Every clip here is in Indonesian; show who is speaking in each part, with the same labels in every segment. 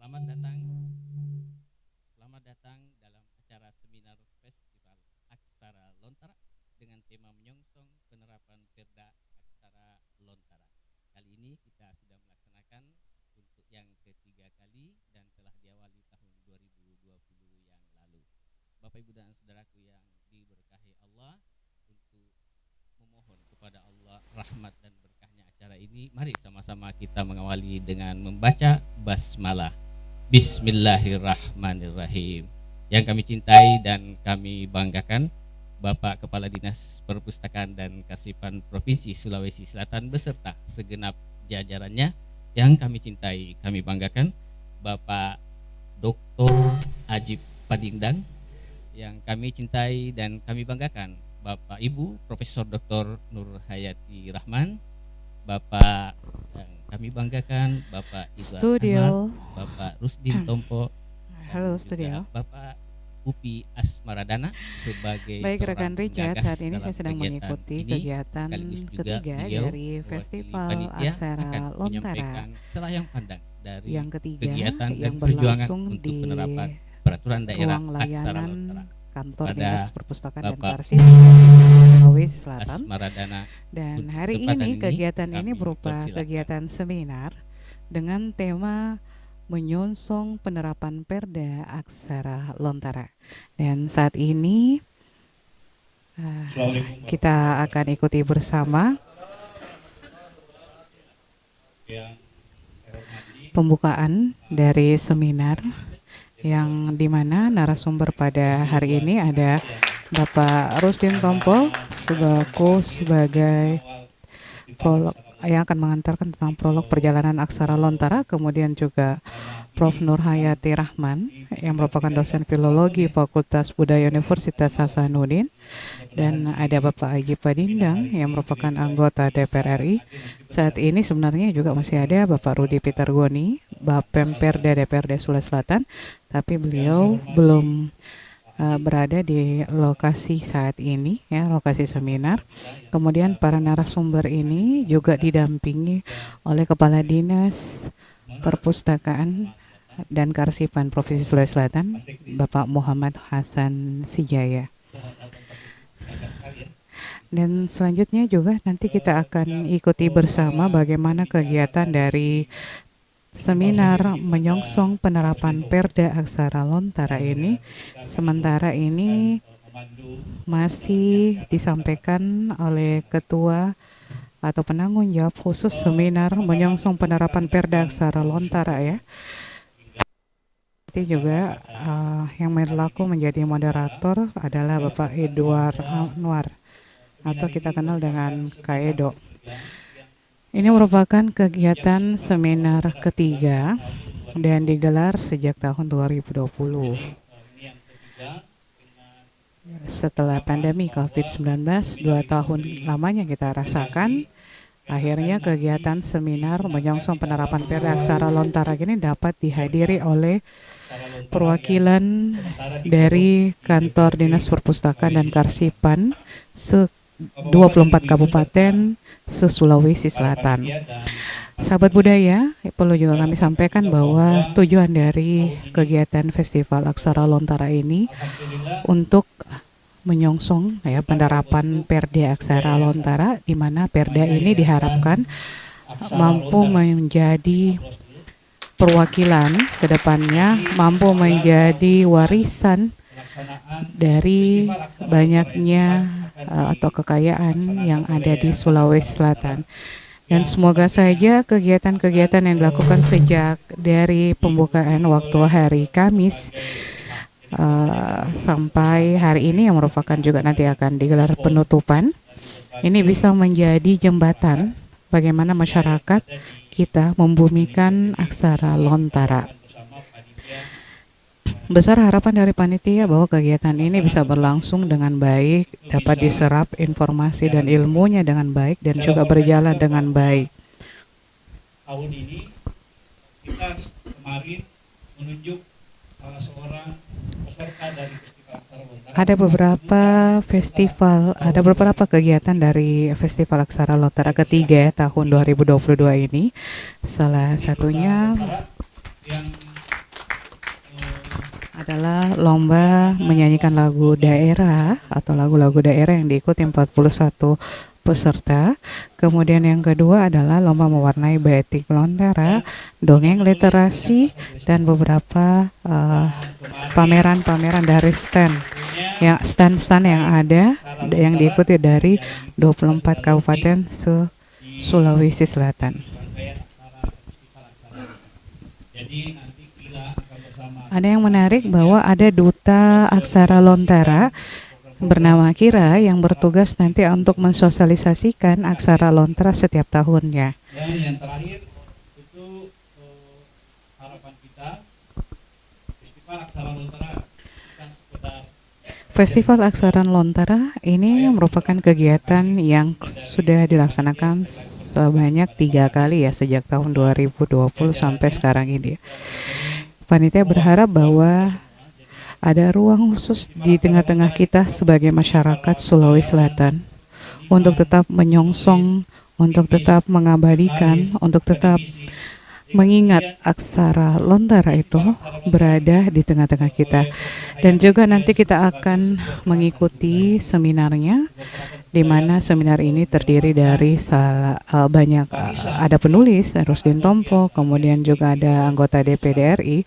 Speaker 1: Selamat datang, selamat datang dalam acara seminar Festival Aksara Lontara dengan tema menyongsong penerapan Perda Aksara Lontara. Kali ini kita sudah melaksanakan untuk yang ketiga kali dan telah diawali tahun 2020 yang lalu. Bapak Ibu dan saudaraku yang diberkahi Allah, untuk memohon kepada Allah rahmat dan berkahnya acara ini, mari sama-sama kita mengawali dengan membaca basmalah. Bismillahirrahmanirrahim. Yang kami cintai dan kami banggakan, Bapak Kepala Dinas Perpustakaan dan Karsipan Provinsi Sulawesi Selatan beserta segenap jajarannya. Yang kami cintai, kami banggakan, Bapak Dr. Ajib Padindang. Yang kami cintai dan kami banggakan, Bapak Ibu Profesor Dr. Nur Hayati Rahman. Bapak yang kami banggakan, Bapak Izwan Ahmad, Bapak Rusdin Tompo,
Speaker 2: halo studio,
Speaker 1: Bapak Upi Asmaradana sebagai
Speaker 2: baik rekan Richard. Saat ini
Speaker 1: dalam
Speaker 2: saya sedang mengikuti kegiatan ketiga dari Festival Aksara Lontara
Speaker 1: selayang pandang dari
Speaker 2: yang ketiga
Speaker 1: kegiatan
Speaker 2: yang
Speaker 1: berlangsung
Speaker 2: berlangsung
Speaker 1: di
Speaker 2: di
Speaker 1: peraturan daerah
Speaker 2: ruang
Speaker 1: Aksara
Speaker 2: layanan
Speaker 1: Lontara
Speaker 2: Kantor
Speaker 1: pada
Speaker 2: Dinas Perpustakaan dan
Speaker 1: Bapak
Speaker 2: Karsipan Sulawesi Selatan.
Speaker 1: Asmaradana.
Speaker 2: Dan hari ini kegiatan ini berupa kegiatan seminar dengan tema menyongsong penerapan Perda Aksara Lontara. Dan saat ini kita akan ikuti bersama pembukaan dari seminar yang dimana narasumber pada hari ini ada Bapak Rusdin Tompo sebagai prolog yang akan mengantarkan tentang prolog perjalanan Aksara Lontara, kemudian juga Prof. Nur Hayati Rahman yang merupakan dosen filologi Fakultas Budaya Universitas Hasanuddin, dan ada Bapak Ajib Padindang yang merupakan anggota DPR RI. Saat ini sebenarnya juga masih ada Bapak Rudi Pitargoni, Bapem Perda DPRD Sulawesi Selatan, tapi beliau belum berada di lokasi saat ini, ya, lokasi seminar. Kemudian para narasumber ini juga didampingi oleh Kepala Dinas Perpustakaan dan Karsipan Provinsi Sulawesi Selatan, Bapak Muhammad Hasan Sijaya. Dan selanjutnya juga nanti kita akan ikuti bersama bagaimana kegiatan dari seminar menyongsong penerapan Perda Aksara Lontara ini. Sementara ini masih disampaikan oleh Ketua atau penanggung jawab khusus seminar menyongsong penerapan Perda Aksara Lontara, ya. Nanti juga yang berlaku menjadi moderator adalah Bapak Edward Anwar atau kita kenal dengan Kak Edo. Ini merupakan kegiatan seminar ketiga dan digelar sejak tahun 2020. Setelah pandemi COVID-19, 2 tahun lamanya kita rasakan, akhirnya kegiatan seminar menyongsong penerapan Perda Aksara Lontara ini dapat dihadiri oleh perwakilan dari Kantor Dinas Perpustakaan dan Karsipan 24 kabupaten se-Sulawesi Selatan. Sahabat budaya, perlu juga kami sampaikan bahwa tujuan dari kegiatan Festival Aksara Lontara ini untuk menyongsong, ya, penerapan Perda Aksara Lontara, di mana Perda ini diharapkan mampu menjadi perwakilan ke depannya, mampu menjadi warisan dari banyaknya atau kekayaan yang ada di Sulawesi Selatan. Dan semoga saja kegiatan-kegiatan yang dilakukan sejak dari pembukaan waktu hari Kamis sampai hari ini yang merupakan juga nanti akan digelar penutupan, ini bisa menjadi jembatan bagaimana masyarakat kita membumikan Aksara Lontara. Besar harapan dari panitia bahwa kegiatan ini bisa berlangsung dengan baik, dapat diserap informasi dan ilmunya dengan baik, dan juga berjalan dengan baik.
Speaker 3: Tahun ini kita kemarin menunjuk salah seorang peserta dari Festival Aksara Lontara.
Speaker 2: Ada beberapa kegiatan dari Festival Aksara Lontara ketiga tahun 2022 ini. Salah satunya
Speaker 3: yang
Speaker 2: adalah lomba menyanyikan lagu daerah atau lagu-lagu daerah yang diikuti 41 peserta. Kemudian yang kedua adalah lomba mewarnai batik Lontara, dongeng literasi, dan beberapa pameran-pameran dari stand yang ada yang diikuti dari 24 kabupaten Sulawesi Selatan. Ada yang menarik bahwa ada duta aksara Lontara bernama Kira yang bertugas nanti untuk mensosialisasikan aksara Lontara setiap tahunnya.
Speaker 3: Dan yang terakhir itu harapan kita Festival Aksara Lontara bukan sekedar
Speaker 2: Festival Aksara Lontara ini merupakan kegiatan yang sudah dilaksanakan sebanyak 3 kali ya sejak tahun 2020 sampai sekarang ini. Panitia berharap bahwa ada ruang khusus di tengah-tengah kita sebagai masyarakat Sulawesi Selatan untuk tetap menyongsong, untuk tetap mengabadikan, untuk tetap mengingat aksara Lontara itu berada di tengah-tengah kita. Dan juga nanti kita akan mengikuti seminarnya, di mana seminar ini terdiri dari banyak ada penulis Rusdin Tompo, kemudian juga ada anggota DPD RI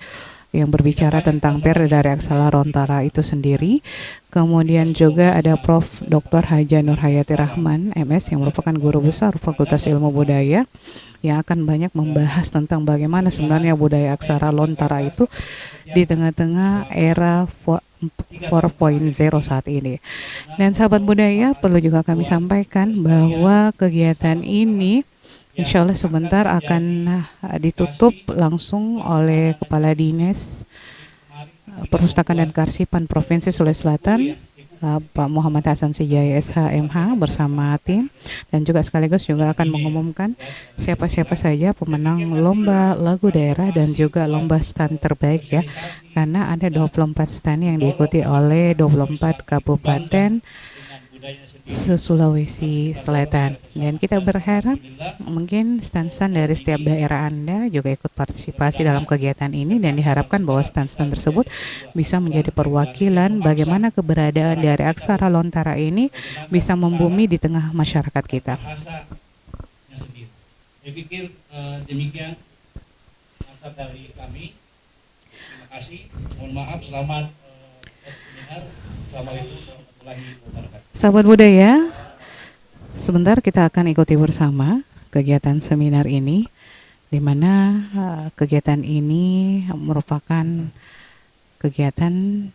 Speaker 2: yang berbicara tentang perda dari aksara Lontara itu sendiri. Kemudian juga ada Prof. Dr. Haja Nur Hayati Rahman, MS, yang merupakan guru besar Fakultas Ilmu Budaya, yang akan banyak membahas tentang bagaimana sebenarnya budaya aksara Lontara itu di tengah-tengah era 4.0 saat ini. Dan sahabat budaya, perlu juga kami sampaikan bahwa kegiatan ini insya Allah sebentar akan ditutup langsung oleh Kepala Dinas Perpustakaan dan Kearsipan Provinsi Sulawesi Selatan, Pak Muhammad Hasan Sijaya SH.MH bersama tim, dan juga sekaligus juga akan mengumumkan siapa-siapa saja pemenang lomba lagu daerah dan juga lomba stand terbaik ya, karena ada 24 stand yang diikuti oleh 24 kabupaten se-Sulawesi Selatan. Dan kita berharap mungkin stand-stand dari setiap daerah Anda juga ikut partisipasi dalam kegiatan ini, dan diharapkan bahwa stand-stand tersebut bisa menjadi perwakilan bagaimana keberadaan dari aksara Lontara ini bisa membumi di tengah masyarakat kita.
Speaker 3: Saya pikir demikian kata dari kami. Terima kasih. Mohon maaf. Selamat seminar. Assalamualaikum warahmatullahi wabarakatuh.
Speaker 2: Sahabat budaya, sebentar kita akan ikuti bersama kegiatan seminar ini, di mana kegiatan ini merupakan kegiatan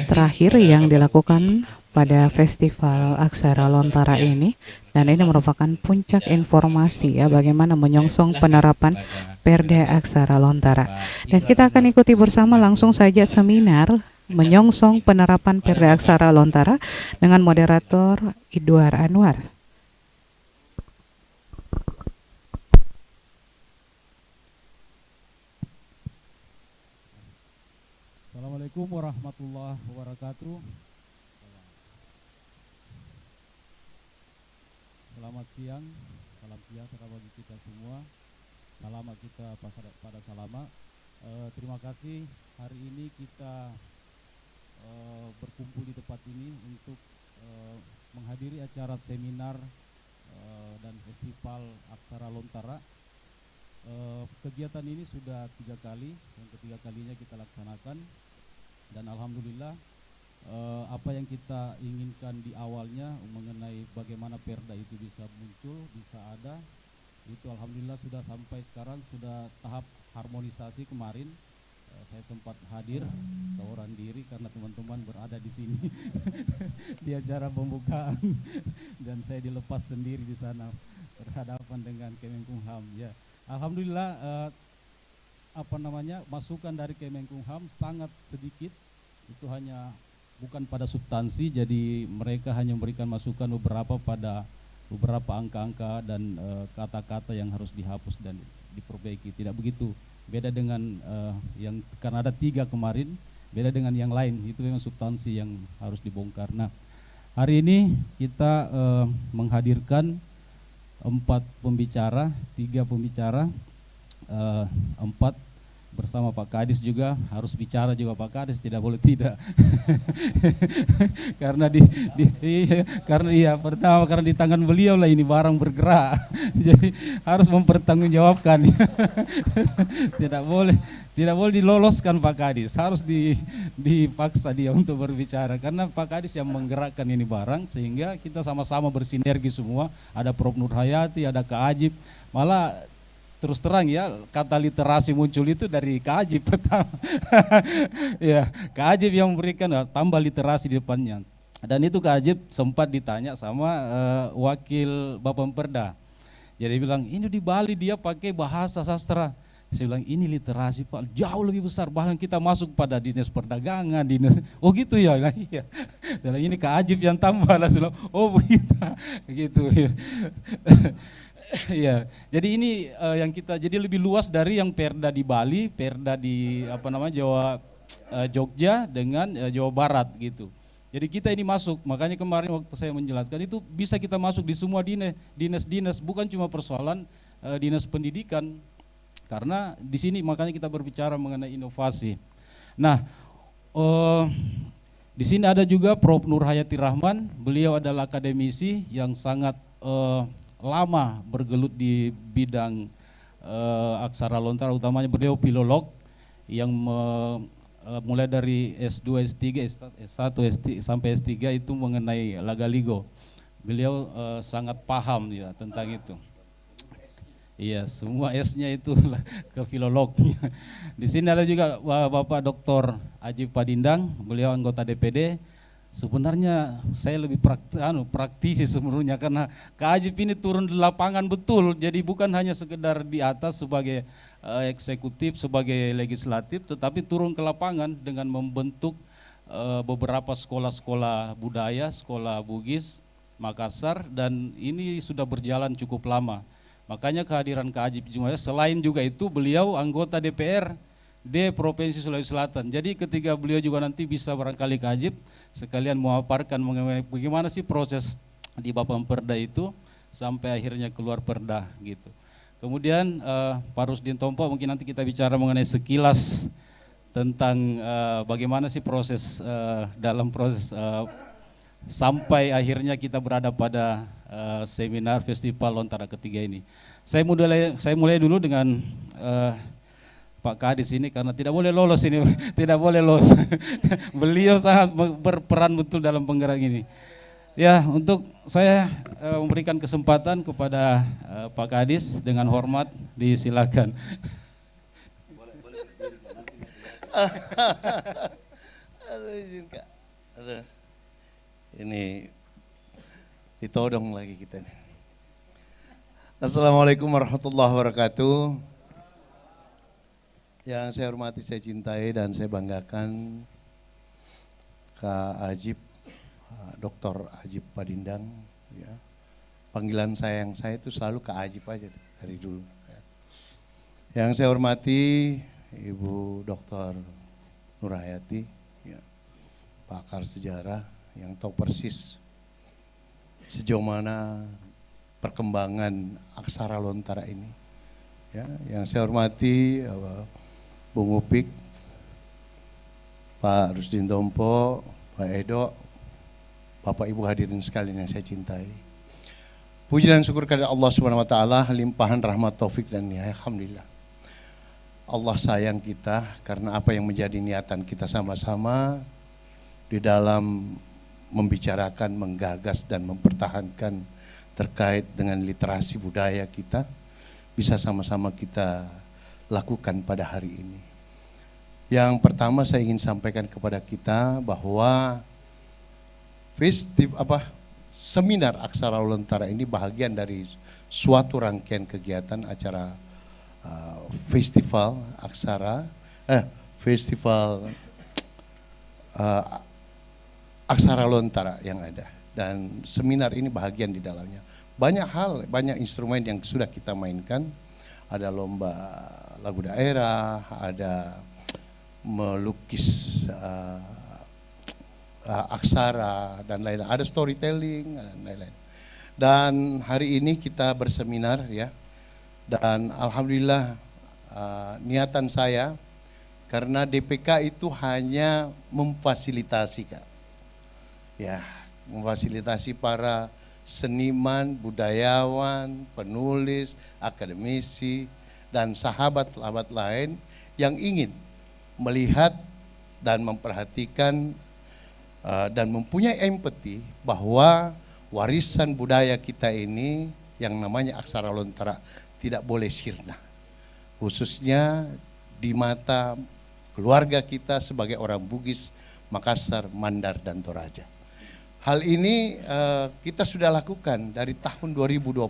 Speaker 2: terakhir yang dilakukan pada Festival Aksara Lontara ini, dan ini merupakan puncak informasi ya bagaimana menyongsong penerapan Perda Aksara Lontara. Dan kita akan ikuti bersama langsung saja seminar menyongsong penerapan Perda Aksara Lontara dengan moderator Idwar Anwar.
Speaker 4: Assalamualaikum warahmatullahi wabarakatuh. Selamat siang, salam sejahtera bagi kita semua. Salama kita pada salama. Terima kasih hari ini kita berkumpul di tempat ini untuk menghadiri acara seminar dan festival Aksara Lontara. Kegiatan ini sudah 3 kali, yang ketiga kalinya kita laksanakan, dan alhamdulillah apa yang kita inginkan di awalnya mengenai bagaimana perda itu bisa muncul, bisa ada, itu alhamdulillah sudah sampai sekarang, sudah tahap harmonisasi kemarin. Saya sempat hadir seorang diri karena teman-teman berada di sini di acara pembukaan, dan saya dilepas sendiri di sana berhadapan dengan Kemenkumham. Ya, alhamdulillah masukan dari Kemenkumham sangat sedikit, itu hanya bukan pada substansi, jadi mereka hanya memberikan masukan pada beberapa angka-angka dan kata-kata yang harus dihapus dan diperbaiki. Tidak begitu, beda dengan yang karena ada 3 kemarin, beda dengan yang lain, itu memang substansi yang harus dibongkar. Nah, hari ini kita menghadirkan 4 pembicara, 3 pembicara, 4 bersama Pak Kadis juga, harus bicara juga Pak Kadis, tidak boleh tidak. Karena pertama karena di tangan beliau lah ini barang bergerak. Jadi harus mempertanggungjawabkan. Tidak boleh diloloskan Pak Kadis, harus dipaksa dia untuk berbicara karena Pak Kadis yang menggerakkan ini barang, sehingga kita sama-sama bersinergi semua. Ada Prof. Nur Hayati, ada Kak Ajib, malah terus terang ya, kata literasi muncul itu dari Kak Ajib pertama. Ya, Kak Ajib yang memberikan tambah literasi di depannya. Dan itu Kak Ajib sempat ditanya sama wakil Bapemperda. Jadi bilang, ini di Bali dia pakai bahasa sastra. Saya bilang, ini literasi Pak, jauh lebih besar, bahkan kita masuk pada dinas perdagangan, dinas, oh gitu ya, nah, iya. Dan ini Kak Ajib yang tambah lah, oh begitu, gitu ya. Ya, jadi ini yang kita jadi lebih luas dari yang Perda di Bali, Perda di Jogja dengan Jawa Barat gitu. Jadi kita ini masuk, makanya kemarin waktu saya menjelaskan itu bisa kita masuk di semua dinas, bukan cuma persoalan dinas pendidikan, karena di sini makanya kita berbicara mengenai inovasi. Nah, di sini ada juga Prof. Nur Hayati Rahman, beliau adalah akademisi yang sangat lama bergelut di bidang aksara lontara, utamanya beliau filolog yang mulai dari S2, S3, S1, sampai S3 itu mengenai Lagaligo. Beliau sangat paham ya tentang itu. Iya, semua S-nya itu ke filolog. Di sini ada juga Bapak Dr. Ajib Padindang, beliau anggota DPD. Sebenarnya saya lebih praktisi sebenarnya, karena Kak Ajib ini turun di lapangan betul, jadi bukan hanya sekedar di atas sebagai eksekutif, sebagai legislatif, tetapi turun ke lapangan dengan membentuk beberapa sekolah-sekolah budaya, sekolah Bugis, Makassar, dan ini sudah berjalan cukup lama. Makanya kehadiran Kak Ajib juga, selain juga itu beliau anggota DPR di Provinsi Sulawesi Selatan. Jadi ketika beliau juga nanti bisa barangkali Kak Ajib sekalian memaparkan mengenai bagaimana sih proses di Bapemperda itu sampai akhirnya keluar perda gitu. Kemudian Pak Rusdin Tompo mungkin nanti kita bicara mengenai sekilas tentang bagaimana sih proses dalam proses sampai akhirnya kita berada pada seminar festival Lontara ketiga ini. Saya mulai dulu dengan Pak Kadis ini, karena tidak boleh lolos ini, tidak boleh lolos. Beliau sangat berperan betul dalam penggerak ini. Ya, untuk saya memberikan kesempatan kepada Pak Kadis dengan hormat, disilakan.
Speaker 5: Aduh, izin Kak. Aduh. Ini ditodong lagi kita nih. Assalamualaikum warahmatullahi wabarakatuh. Yang saya hormati, saya cintai, dan saya banggakan Kak Ajib, Dr. Ajib Padindang. Ya. Panggilan sayang saya itu selalu Kak Ajib aja dari dulu. Ya. Yang saya hormati Ibu Dr. Nur Hayati, ya, pakar sejarah yang tahu persis sejauh mana perkembangan aksara lontara ini. Ya, yang saya hormati Bung Upik, Pak Rusdin Tompo, Pak Edo, Bapak Ibu hadirin sekalian yang saya cintai. Puji dan syukur kepada Allah Subhanahu wa taala, limpahan rahmat taufik dan nihayah, alhamdulillah. Allah sayang kita karena apa yang menjadi niatan kita sama-sama di dalam membicarakan, menggagas dan mempertahankan terkait dengan literasi budaya kita bisa sama-sama kita lakukan pada hari ini. Yang pertama saya ingin sampaikan kepada kita bahwa seminar Aksara Lontara ini bahagian dari suatu rangkaian kegiatan acara festival Aksara Lontara yang ada, dan seminar ini bahagian di dalamnya. Banyak hal, banyak instrumen yang sudah kita mainkan. Ada lomba lagu daerah, ada melukis aksara dan lain-lain, ada storytelling dan lain-lain. Dan hari ini kita berseminar ya, dan alhamdulillah niatan saya, karena DPK itu hanya memfasilitasi, Kak. Ya, memfasilitasi para seniman, budayawan, penulis, akademisi, dan sahabat-sahabat lain yang ingin melihat dan memperhatikan dan mempunyai empati bahwa warisan budaya kita ini yang namanya aksara lontara tidak boleh sirna, khususnya di mata keluarga kita sebagai orang Bugis, Makassar, Mandar, dan Toraja. Hal ini kita sudah lakukan dari tahun 2020,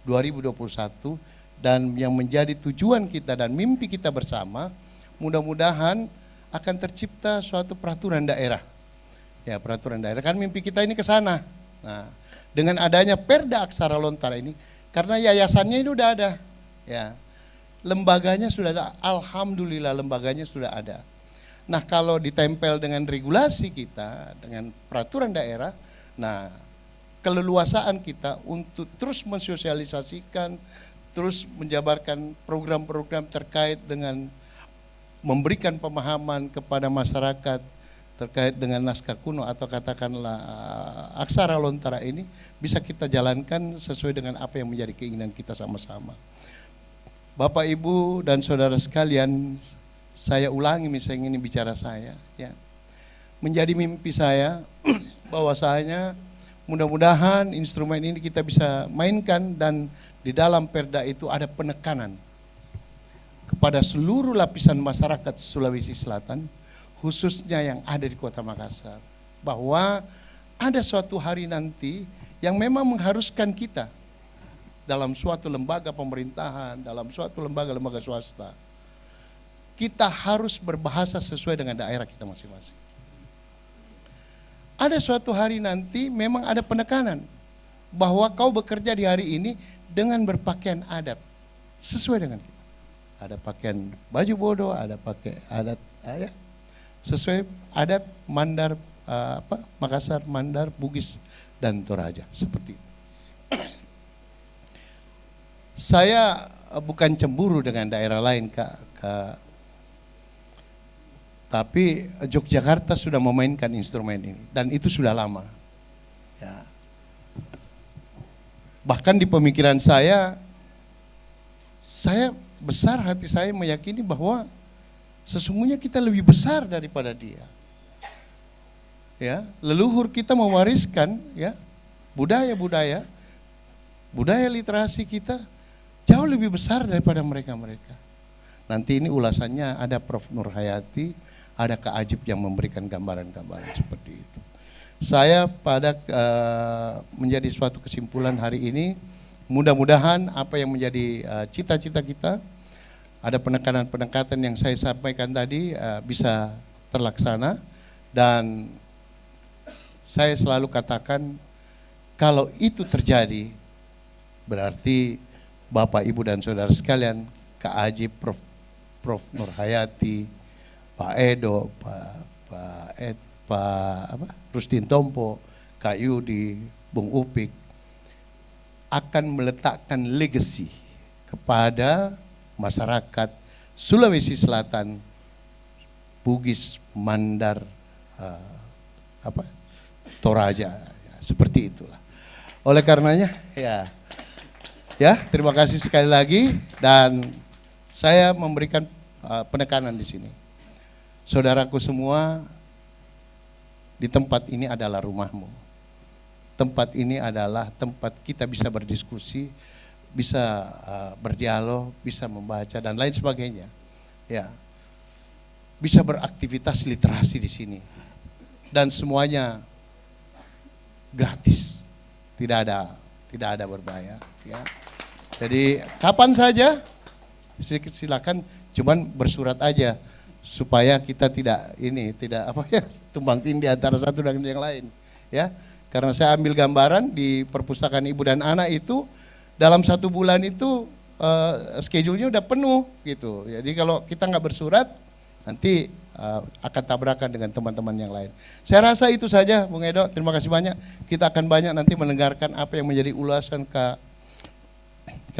Speaker 5: 2021, dan yang menjadi tujuan kita dan mimpi kita bersama, mudah-mudahan akan tercipta suatu peraturan daerah. Ya, peraturan daerah, kan mimpi kita ini ke sana. Nah, dengan adanya Perda Aksara Lontara ini, karena yayasannya ini udah ada, ya, lembaganya sudah ada, alhamdulillah lembaganya sudah ada. Nah, kalau ditempel dengan regulasi kita, dengan peraturan daerah, nah keleluasaan kita untuk terus mensosialisasikan, terus menjabarkan program-program terkait dengan memberikan pemahaman kepada masyarakat terkait dengan naskah kuno atau katakanlah aksara lontara ini bisa kita jalankan sesuai dengan apa yang menjadi keinginan kita sama-sama. Bapak, Ibu, dan saudara sekalian, saya ulangi misalnya ini bicara saya, ya. Menjadi mimpi saya bahwasanya mudah-mudahan instrumen ini kita bisa mainkan dan di dalam perda itu ada penekanan kepada seluruh lapisan masyarakat Sulawesi Selatan, khususnya yang ada di Kota Makassar, bahwa ada suatu hari nanti yang memang mengharuskan kita dalam suatu lembaga pemerintahan, dalam suatu lembaga-lembaga swasta, kita harus berbahasa sesuai dengan daerah kita masing-masing. Ada suatu hari nanti memang ada penekanan bahwa kau bekerja di hari ini dengan berpakaian adat sesuai dengan kita. Ada pakaian baju bodoh, ada pakai adat, ya, sesuai adat Mandar, Makassar, Mandar, Bugis, dan Toraja, seperti itu. Saya bukan cemburu dengan daerah lain, Kak. Tapi Yogyakarta sudah memainkan instrumen ini dan itu sudah lama. Ya. Bahkan di pemikiran saya besar hati saya meyakini bahwa sesungguhnya kita lebih besar daripada dia. Ya, leluhur kita mewariskan, ya, budaya literasi kita jauh lebih besar daripada mereka-mereka. Nanti ini ulasannya ada Prof. Nur Hayati, ada Kak Ajib yang memberikan gambaran-gambaran seperti itu. Saya menjadi suatu kesimpulan hari ini, mudah-mudahan apa yang menjadi cita-cita kita, ada penekanan-penekatan yang saya sampaikan tadi bisa terlaksana. Dan saya selalu katakan, kalau itu terjadi, berarti Bapak, Ibu, dan saudara sekalian, Kak Ajib, Prof. Nur Hayati, Pak Edo, Pak Rustin Tompo, Kak Yudi, Bung Upik akan meletakkan legacy kepada masyarakat Sulawesi Selatan, Bugis, Mandar, Toraja, ya, seperti itulah. Oleh karenanya, ya terima kasih sekali lagi, dan saya memberikan penekanan di sini. Saudaraku semua, di tempat ini adalah rumahmu. Tempat ini adalah tempat kita bisa berdiskusi, bisa berdialog, bisa membaca dan lain sebagainya. Ya, bisa beraktivitas literasi di sini, dan semuanya gratis, tidak ada berbayar. Ya, jadi kapan saja silakan, cuman bersurat aja supaya kita tidak tumbang tindih antara satu dan yang lain. Ya, karena saya ambil gambaran di perpustakaan ibu dan anak itu dalam 1 bulan itu schedule-nya udah penuh gitu. Jadi kalau kita nggak bersurat nanti akan tabrakan dengan teman-teman yang lain. Saya rasa itu saja, Bung Edo. Terima kasih banyak. Kita akan banyak nanti mendengarkan apa yang menjadi ulasan Kak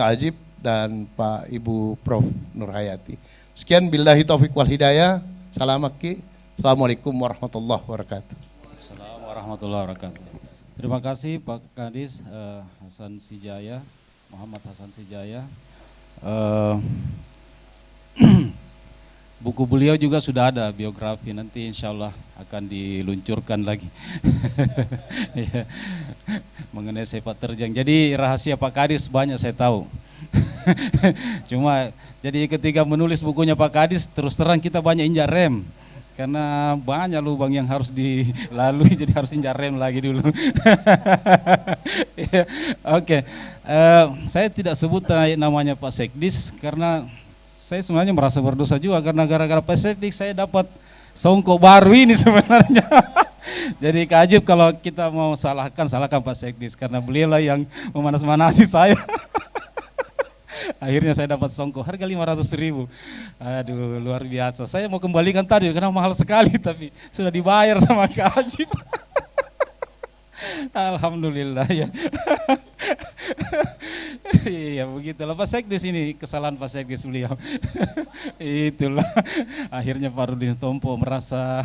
Speaker 5: Ajib dan Pak Ibu Prof. Nur Hayati. Sekian, billahi taufik wal hidayah. Assalamualaikum warahmatullahi wabarakatuh.
Speaker 4: Assalamualaikum warahmatullahi wabarakatuh. Terima kasih Pak Kadis Hasan Sijaya, Muhammad Hasan Sijaya. Buku beliau juga sudah ada, biografi, nanti insya Allah akan diluncurkan lagi. Ya, mengenai sepak terjang. Jadi rahasia Pak Kadis banyak saya tahu. Cuma jadi ketika menulis bukunya Pak Kadis, terus terang kita banyak injak rem. Karena banyak lubang yang harus dilalui, jadi harus injak rem lagi dulu. Ya, oke. Saya tidak sebut namanya Pak Sekdis karena saya sebenarnya merasa berdosa juga karena gara-gara Pak Sekdis saya dapat songkok baru ini sebenarnya. Jadi keajib kalau kita mau salahkan Pak Sekdis karena beliau lah yang memanas-manasi saya. Akhirnya saya dapat songkok harga 500.000. Aduh, luar biasa. Saya mau kembalikan tadi karena mahal sekali, tapi sudah dibayar sama keajib. Alhamdulillah ya. Iya begitulah Pak Sekdis, ini kesalahan Pak Sekdis beliau. Itulah akhirnya Pak Rudin Tompo merasa.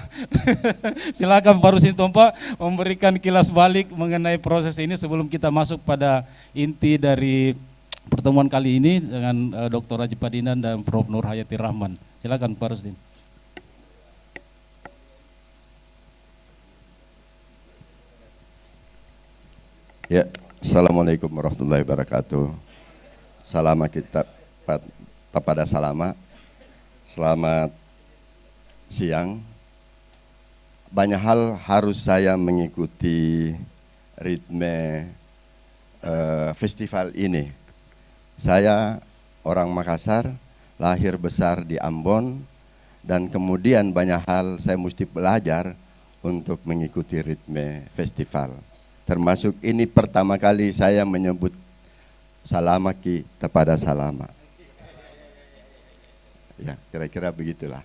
Speaker 4: Silakan Pak Rudin Tompo memberikan kilas balik mengenai proses ini sebelum kita masuk pada inti dari pertemuan kali ini dengan Dr. Haji Padinan dan Prof. Nur Hayati Rahman. Silakan Pak Rusdin.
Speaker 6: Ya, Assalamualaikum warahmatullahi wabarakatuh. Salama kita pada salama. Selamat siang. Banyak hal harus saya mengikuti ritme festival ini. Saya orang Makassar, lahir besar di Ambon, dan kemudian banyak hal saya mesti belajar untuk mengikuti ritme festival. Termasuk ini pertama kali saya menyebut salamaki kepada salama. Ya, kira-kira begitulah.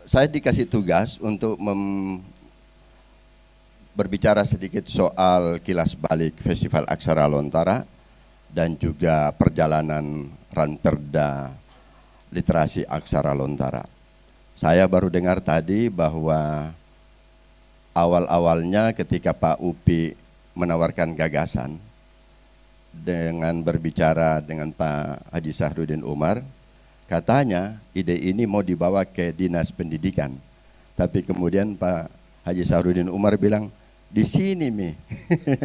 Speaker 6: Saya dikasih tugas untuk berbicara sedikit soal kilas balik Festival Aksara Lontara dan juga perjalanan Ranperda Literasi Aksara Lontara. Saya baru dengar tadi bahwa awal-awalnya ketika Pak Upi menawarkan gagasan dengan berbicara dengan Pak Haji Sahrudin Umar, katanya ide ini mau dibawa ke Dinas Pendidikan. Tapi kemudian Pak Haji Sahrudin Umar bilang, di sini Mi.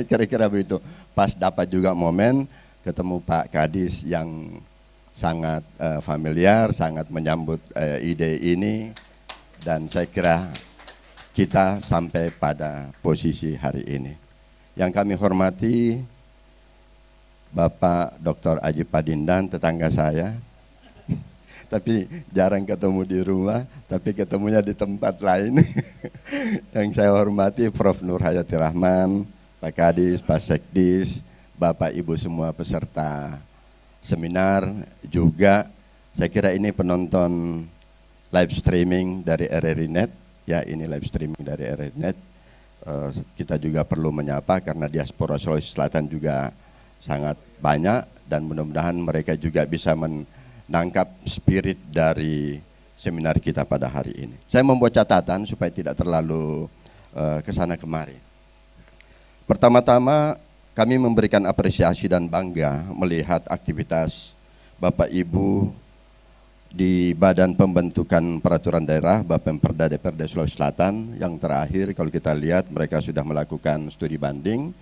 Speaker 6: Kira-kira begitu. Pas dapat juga momen ketemu Pak Kadis yang sangat familiar, sangat menyambut ide ini, dan saya kira kita sampai pada posisi hari ini. Yang kami hormati Bapak Dr. Haji Padindan, tetangga saya, tapi jarang ketemu di rumah, tapi ketemunya di tempat lain. Yang saya hormati Prof. Nur Hayati Rahman, Pak Kadis, Pak Sekdis, Bapak Ibu semua peserta seminar, juga saya kira ini penonton live streaming dari RRI Net. Ya, ini live streaming dari RRI Net. Kita juga perlu menyapa karena diaspora Sulawesi Selatan juga sangat banyak, dan mudah-mudahan mereka juga bisa menangkap spirit dari seminar kita pada hari ini. Saya membuat catatan supaya tidak terlalu kesana kemari. Pertama-tama kami memberikan apresiasi dan bangga melihat aktivitas Bapak Ibu di Badan Pembentukan Peraturan Daerah Bapemperda DPRD Sulawesi Selatan. Yang terakhir kalau kita lihat mereka sudah melakukan studi banding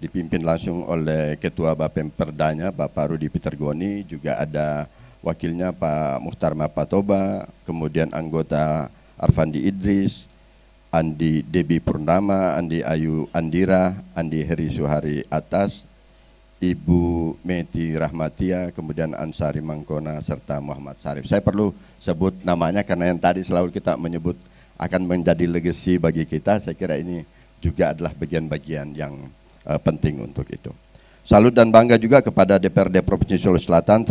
Speaker 6: dipimpin langsung oleh Ketua Bapemperdanya Bapak Rudi Pitergoni, juga ada wakilnya Pak Muhtar Mapatoba, kemudian anggota Arfandi Idris, Andi Debi Purnama, Andi Ayu Andira, Andi Heri Suhari Atas, Ibu Meti Rahmatia, kemudian Ansari Mangkona, serta Muhammad Sarif. Saya perlu sebut namanya karena yang tadi selalu kita menyebut akan menjadi legacy bagi kita. Saya kira ini juga adalah bagian-bagian yang penting untuk itu. Salut dan bangga juga kepada DPRD Provinsi Sulawesi Selatan,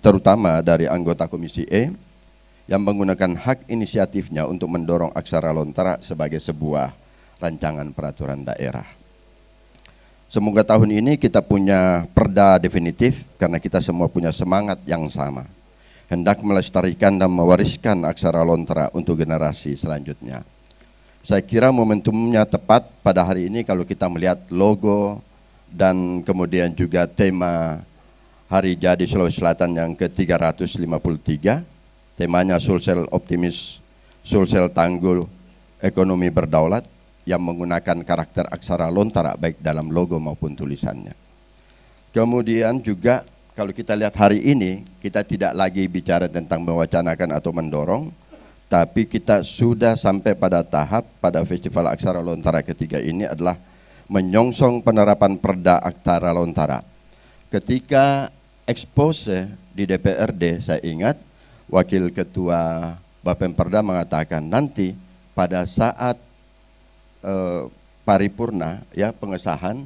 Speaker 6: terutama dari anggota Komisi E yang menggunakan hak inisiatifnya untuk mendorong Aksara Lontara sebagai sebuah rancangan peraturan daerah. Semoga tahun ini kita punya perda definitif karena kita semua punya semangat yang sama. Hendak melestarikan dan mewariskan aksara Lontara untuk generasi selanjutnya. Saya kira momentumnya tepat pada hari ini kalau kita melihat logo dan kemudian juga tema Hari Jadi Sulawesi Selatan yang ke-353. Temanya Sulsel Optimis, Sulsel Tanggul, Ekonomi Berdaulat, yang menggunakan karakter aksara Lontara baik dalam logo maupun tulisannya. Kemudian juga kalau kita lihat hari ini, kita tidak lagi bicara tentang mewacanakan atau mendorong, tapi kita sudah sampai pada tahap pada Festival Aksara Lontara ketiga ini adalah menyongsong penerapan Perda Aksara Lontara. Ketika expose di DPRD, saya ingat Wakil Ketua Bapemperda mengatakan nanti pada saat paripurna ya pengesahan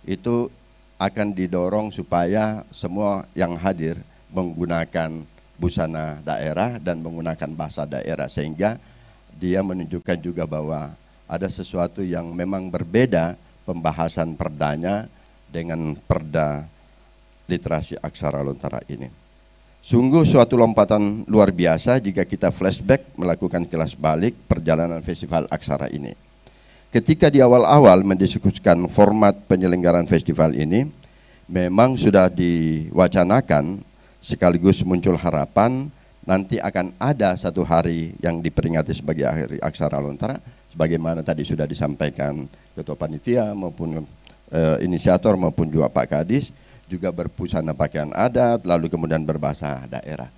Speaker 6: itu akan didorong supaya semua yang hadir menggunakan busana daerah dan menggunakan bahasa daerah, sehingga dia menunjukkan juga bahwa ada sesuatu yang memang berbeda pembahasan perdanya dengan perda literasi aksara Lontara ini. Sungguh suatu lompatan luar biasa jika kita flashback melakukan kilas balik perjalanan festival aksara ini. Ketika di awal-awal mendiskusikan format penyelenggaraan festival ini, memang sudah diwacanakan sekaligus muncul harapan nanti akan ada satu hari yang diperingati sebagai Hari Aksara Lontara, sebagaimana tadi sudah disampaikan Ketua Panitia maupun inisiator maupun juga Pak Kadis, juga berbusana pakaian adat, lalu kemudian berbahasa daerah.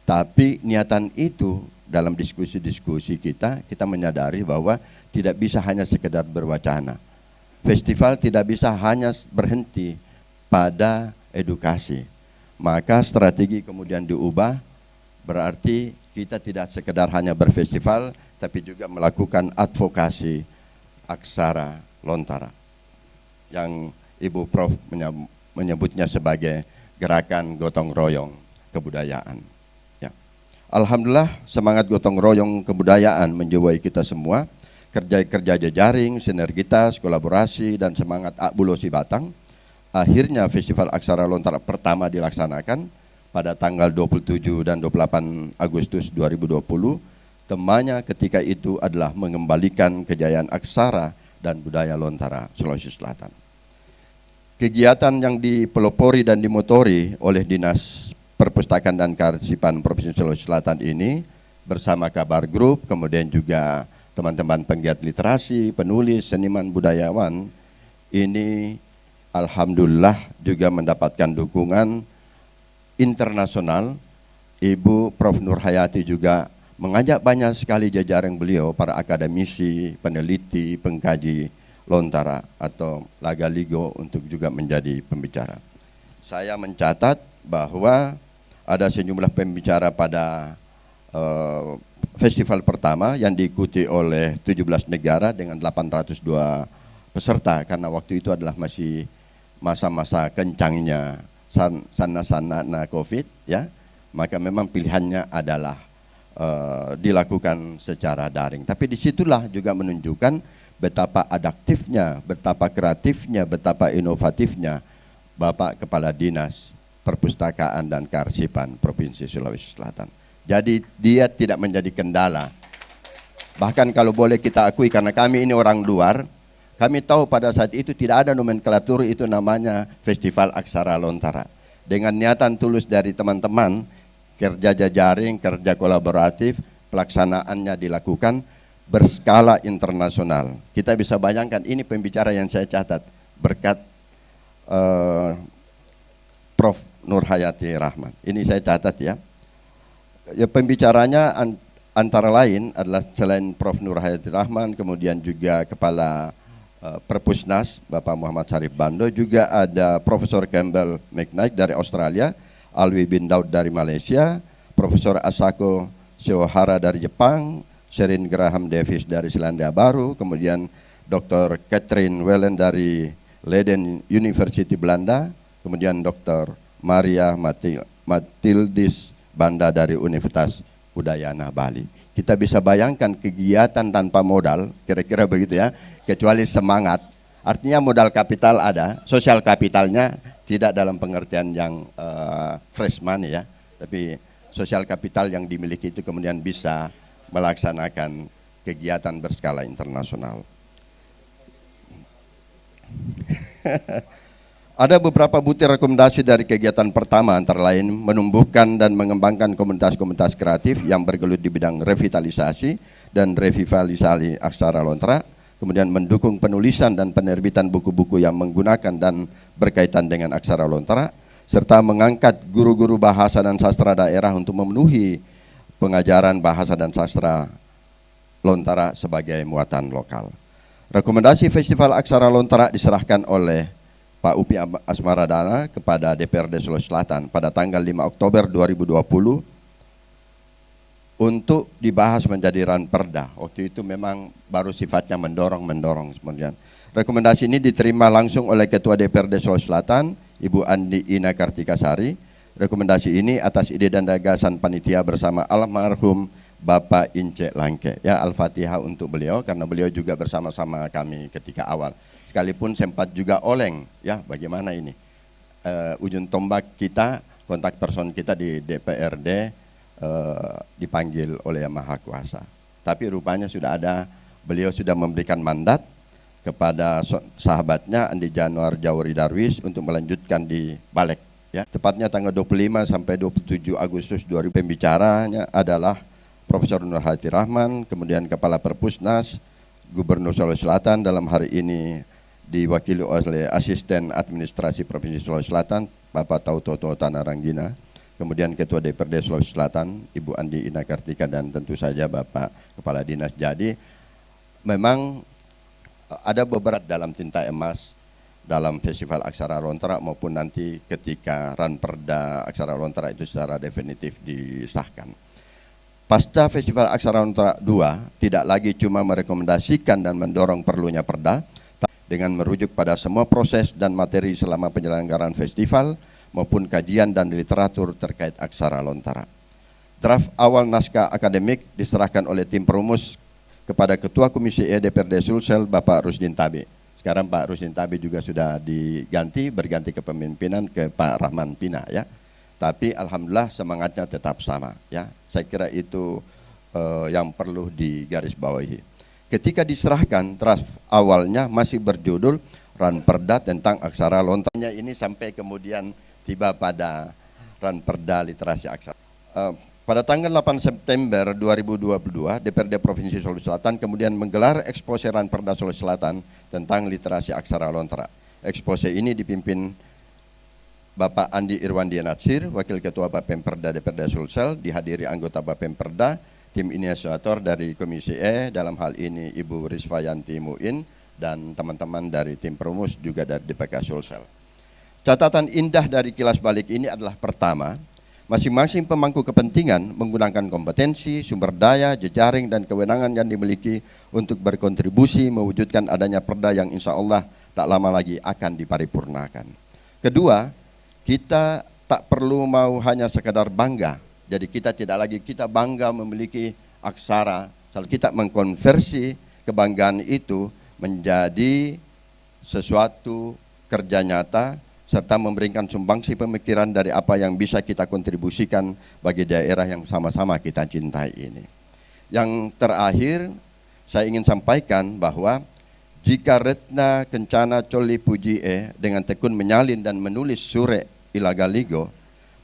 Speaker 6: Tapi niatan itu dalam diskusi-diskusi kita menyadari bahwa tidak bisa hanya sekedar berwacana. Festival tidak bisa hanya berhenti pada edukasi. Maka strategi kemudian diubah, berarti kita tidak sekedar hanya berfestival, tapi juga melakukan advokasi aksara Lontara. Yang Ibu Prof menyebutnya sebagai gerakan gotong royong kebudayaan. Alhamdulillah semangat gotong royong kebudayaan menjiwai kita semua, kerja jejaring, sinergitas, kolaborasi, dan semangat Akbulosi Batang. Akhirnya Festival Aksara Lontara pertama dilaksanakan pada tanggal 27 dan 28 Agustus 2020. Temanya ketika itu adalah mengembalikan kejayaan aksara dan budaya Lontara Sulawesi Selatan. Kegiatan yang dipelopori dan dimotori oleh Dinas Perpustakaan dan Kearsipan Provinsi Sulawesi Selatan ini bersama Kabar Group, kemudian juga teman-teman penggiat literasi, penulis, seniman, budayawan, ini alhamdulillah juga mendapatkan dukungan internasional. Ibu Prof. Nur Hayati juga mengajak banyak sekali jajaran beliau, para akademisi, peneliti, pengkaji Lontara atau Lagaligo untuk juga menjadi pembicara. Saya mencatat bahwa ada sejumlah pembicara pada festival pertama yang diikuti oleh 17 negara dengan 802 peserta, karena waktu itu adalah masih masa-masa kencangnya sana-sana COVID ya, maka memang pilihannya adalah dilakukan secara daring. Tapi disitulah juga menunjukkan betapa adaptifnya, betapa kreatifnya, betapa inovatifnya Bapak Kepala Dinas Perpustakaan dan Kearsipan Provinsi Sulawesi Selatan. Jadi dia tidak menjadi kendala. Bahkan kalau boleh kita akui, karena kami ini orang luar, kami tahu pada saat itu tidak ada nomenklatur itu namanya Festival Aksara Lontara. Dengan niatan tulus dari teman-teman, kerja jejaring, kerja kolaboratif, pelaksanaannya dilakukan berskala internasional. Kita bisa bayangkan, ini pembicara yang saya catat berkat Prof. Nur Hayati Rahman. Ini saya catat ya. Pembicaranya antara lain adalah selain Prof. Nur Hayati Rahman, kemudian juga Kepala Perpusnas Bapak Muhammad Syarif Bando, juga ada Profesor Campbell McKnight dari Australia, Alwi bin Daud dari Malaysia, Profesor Asako Siohara dari Jepang, Sherin Graham Davis dari Selandia Baru, kemudian Dr. Catherine Wellen dari Leiden University Belanda, kemudian Dr. Maria Matildis Banda dari Universitas Udayana Bali. Kita bisa bayangkan kegiatan tanpa modal, kira-kira begitu ya, kecuali semangat. Artinya modal kapital ada, sosial kapitalnya tidak dalam pengertian yang fresh money ya, tapi sosial kapital yang dimiliki itu kemudian bisa melaksanakan kegiatan berskala internasional. Ada beberapa butir rekomendasi dari kegiatan pertama, antara lain menumbuhkan dan mengembangkan komunitas-komunitas kreatif yang bergelut di bidang revitalisasi dan revitalisasi aksara lontara, kemudian mendukung penulisan dan penerbitan buku-buku yang menggunakan dan berkaitan dengan aksara lontara, serta mengangkat guru-guru bahasa dan sastra daerah untuk memenuhi pengajaran bahasa dan sastra lontara sebagai muatan lokal. Rekomendasi Festival Aksara Lontara diserahkan oleh Pak Upi Asmaradana kepada DPRD Sulawesi Selatan pada tanggal 5 Oktober 2020 untuk dibahas menjadi ranperda. Waktu itu memang baru sifatnya mendorong. Kemudian rekomendasi ini diterima langsung oleh Ketua DPRD Sulawesi Selatan, Ibu Andi Ina Kartikasari. Rekomendasi ini atas ide dan gagasan panitia bersama almarhum Bapak Ince Langke. Ya, Al-Fatihah untuk beliau karena beliau juga bersama-sama kami ketika awal. Sekalipun sempat juga oleng, ya bagaimana ini ujung tombak kita, kontak person kita di DPRD dipanggil oleh Yang Maha Kuasa. Tapi rupanya sudah ada, beliau sudah memberikan mandat kepada sahabatnya Andi Januar Jawari Darwis untuk melanjutkan di Balek. Ya, tepatnya tanggal 25 sampai 27 Agustus 2000. Pembicaranya adalah Profesor Nur Hayati Rahman, kemudian Kepala Perpusnas, Gubernur Sulawesi Selatan, dalam hari ini diwakili oleh Asisten Administrasi Provinsi Sulawesi Selatan, Bapak Tautoto Tanaranggina, kemudian Ketua DPRD Sulawesi Selatan, Ibu Andi Ina Kartika, dan tentu saja Bapak Kepala Dinas. Jadi memang ada beberapa dalam tinta emas dalam Festival Aksara Lontara maupun nanti ketika ranperda Aksara Lontara itu secara definitif disahkan. Pasca Festival Aksara Lontara 2 tidak lagi cuma merekomendasikan dan mendorong perlunya perda, dengan merujuk pada semua proses dan materi selama penyelenggaraan festival maupun kajian dan literatur terkait aksara lontara. Draft awal naskah akademik diserahkan oleh tim perumus kepada Ketua Komisi E DPRD Sulsel, Bapak Rusdin Tabe. Sekarang Pak Rusdin Tabe juga sudah berganti kepemimpinan ke Pak Rahman Pina ya. Tapi alhamdulillah semangatnya tetap sama ya. Saya kira itu yang perlu digarisbawahi. Ketika diserahkan, draft awalnya masih berjudul Ranperda tentang aksara lontara. Ini sampai kemudian tiba pada Ranperda literasi aksara. Pada tanggal 8 September 2022, DPRD Provinsi Sulawesi Selatan kemudian menggelar ekspose Ranperda Sulawesi Selatan tentang literasi aksara lontara. Ekspose ini dipimpin Bapak Andi Irwandi Natsir, Wakil Ketua Bapemperda DPRD Sulsel, dihadiri anggota Bapemperda, tim inisiator dari Komisi E, dalam hal ini Ibu Rizvayanti Muin, dan teman-teman dari tim perumus juga dari DPK Sulsel. Catatan indah dari kilas balik ini adalah pertama, masing-masing pemangku kepentingan menggunakan kompetensi, sumber daya, jejaring, dan kewenangan yang dimiliki untuk berkontribusi mewujudkan adanya perda yang insya Allah tak lama lagi akan diparipurnakan. Kedua, kita tak perlu mau hanya sekadar bangga. Jadi kita tidak lagi kita bangga memiliki aksara, kita mengkonversi kebanggaan itu menjadi sesuatu kerja nyata serta memberikan sumbangsi pemikiran dari apa yang bisa kita kontribusikan bagi daerah yang sama-sama kita cintai ini. Yang terakhir saya ingin sampaikan bahwa jika Retna Kencana Coli Puji dengan tekun menyalin dan menulis sure Ilagaligo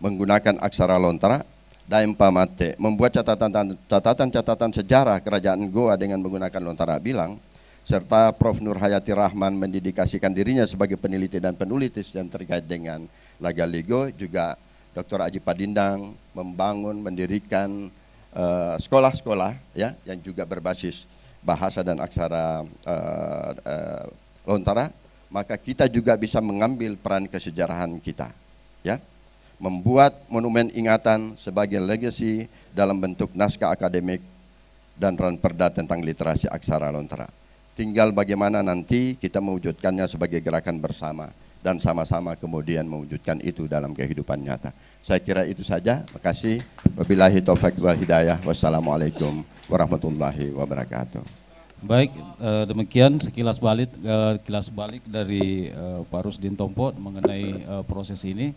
Speaker 6: menggunakan aksara lontara, Daim Pamate membuat catatan sejarah kerajaan Goa dengan menggunakan lontara bilang, serta Prof. Nur Hayati Rahman mendedikasikan dirinya sebagai peneliti dan penulis yang terkait dengan Lagaligo, juga Dr. Aji Padindang mendirikan sekolah-sekolah ya yang juga berbasis bahasa dan aksara lontara, maka kita juga bisa mengambil peran kesejarahan kita ya, membuat monumen ingatan sebagai legacy dalam bentuk naskah akademik dan ranperda tentang literasi aksara lontara. Tinggal bagaimana nanti kita mewujudkannya sebagai gerakan bersama dan sama-sama kemudian mewujudkan itu dalam kehidupan nyata. Saya kira itu saja. Terima kasih. Wabillahi taufiq wal hidayah. Wassalamualaikum warahmatullahi wabarakatuh.
Speaker 4: Baik, demikian sekilas balik dari Pak Rusdin Tompo mengenai proses ini.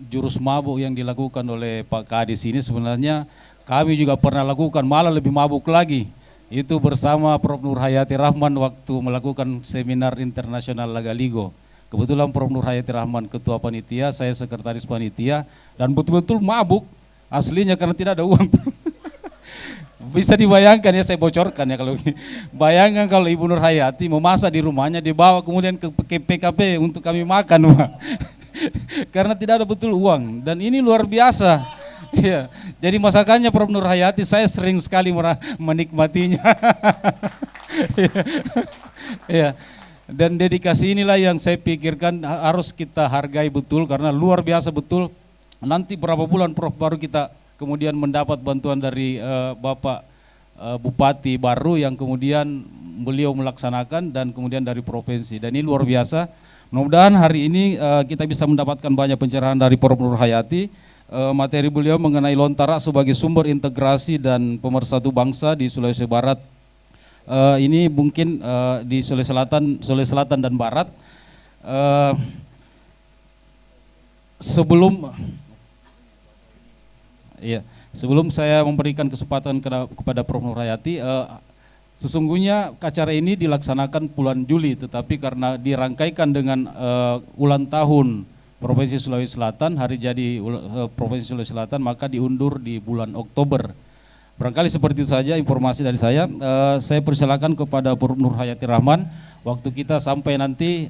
Speaker 4: Jurus mabuk yang dilakukan oleh Pak Kadis ini sebenarnya kami juga pernah lakukan, malah lebih mabuk lagi. Itu bersama Prof. Nur Hayati Rahman waktu melakukan seminar internasional Lagaligo. Kebetulan Prof. Nur Hayati Rahman ketua panitia, saya sekretaris panitia, dan betul-betul mabuk aslinya karena tidak ada uang. Bisa dibayangkan ya, saya bocorkan ya kalau bayangkan kalau Ibu Nur Hayati memasak di rumahnya, dibawa kemudian ke PKP untuk kami makan, Pak. Karena tidak ada betul uang, dan ini luar biasa. Ya, jadi masakannya Prof. Nur Hayati saya sering sekali menikmatinya. Ya, dan dedikasi inilah yang saya pikirkan harus kita hargai betul karena luar biasa betul. Nanti berapa bulan Prof baru kita kemudian mendapat bantuan dari Bapak Bupati baru yang kemudian beliau melaksanakan dan kemudian dari provinsi, dan ini luar biasa. Mudah-mudahan hari ini kita bisa mendapatkan banyak pencerahan dari Prof. Nur Hayati. Materi beliau mengenai Lontara sebagai sumber integrasi dan pemersatu bangsa di Sulawesi Barat. Ini mungkin di Sulawesi Selatan dan Barat. Sebelum saya memberikan kesempatan kepada Prof. Nur Hayati, sesungguhnya acara ini dilaksanakan bulan Juli, tetapi karena dirangkaikan dengan ulang tahun Provinsi Sulawesi Selatan, hari jadi Provinsi Sulawesi Selatan, maka diundur di bulan Oktober. Barangkali seperti itu saja informasi dari saya. Saya persilakan kepada Prof. Nur Hayati Rahman, waktu kita sampai nanti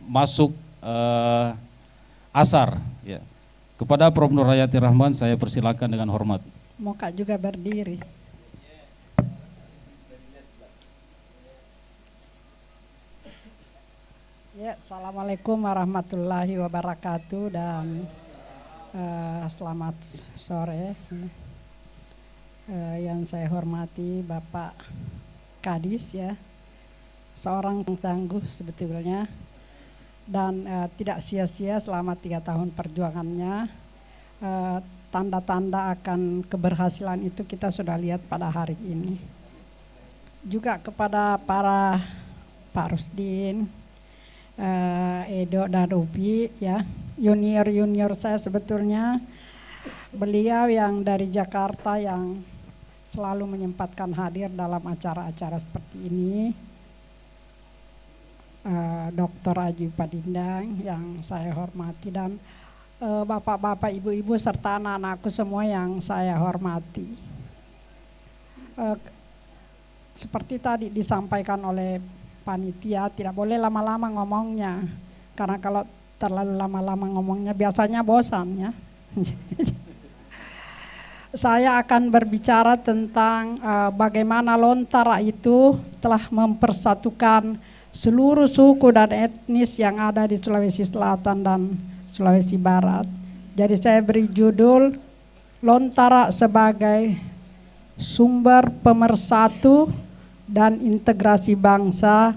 Speaker 4: masuk asar. Ya. Kepada Prof. Nur Hayati Rahman saya persilakan dengan hormat.
Speaker 7: Muka juga berdiri. Ya, Assalamualaikum warahmatullahi wabarakatuh dan selamat sore. Yang saya hormati Bapak Kadis ya, seorang tangguh sebetulnya dan tidak sia-sia selama 3 tahun perjuangannya. Tanda-tanda akan keberhasilan itu kita sudah lihat pada hari ini. Juga kepada para Pak Rusdin, Edo dan Rupi ya, junior saya sebetulnya, beliau yang dari Jakarta yang selalu menyempatkan hadir dalam acara-acara seperti ini. Dr. Aji Padindang yang saya hormati dan bapak-bapak, ibu-ibu serta anak-anakku semua yang saya hormati. Seperti tadi disampaikan oleh panitia, tidak boleh lama-lama ngomongnya, karena kalau terlalu lama-lama ngomongnya biasanya bosan ya. Saya akan berbicara tentang bagaimana Lontara itu telah mempersatukan seluruh suku dan etnis yang ada di Sulawesi Selatan dan Sulawesi Barat. Jadi saya beri judul Lontara sebagai sumber pemersatu dan integrasi bangsa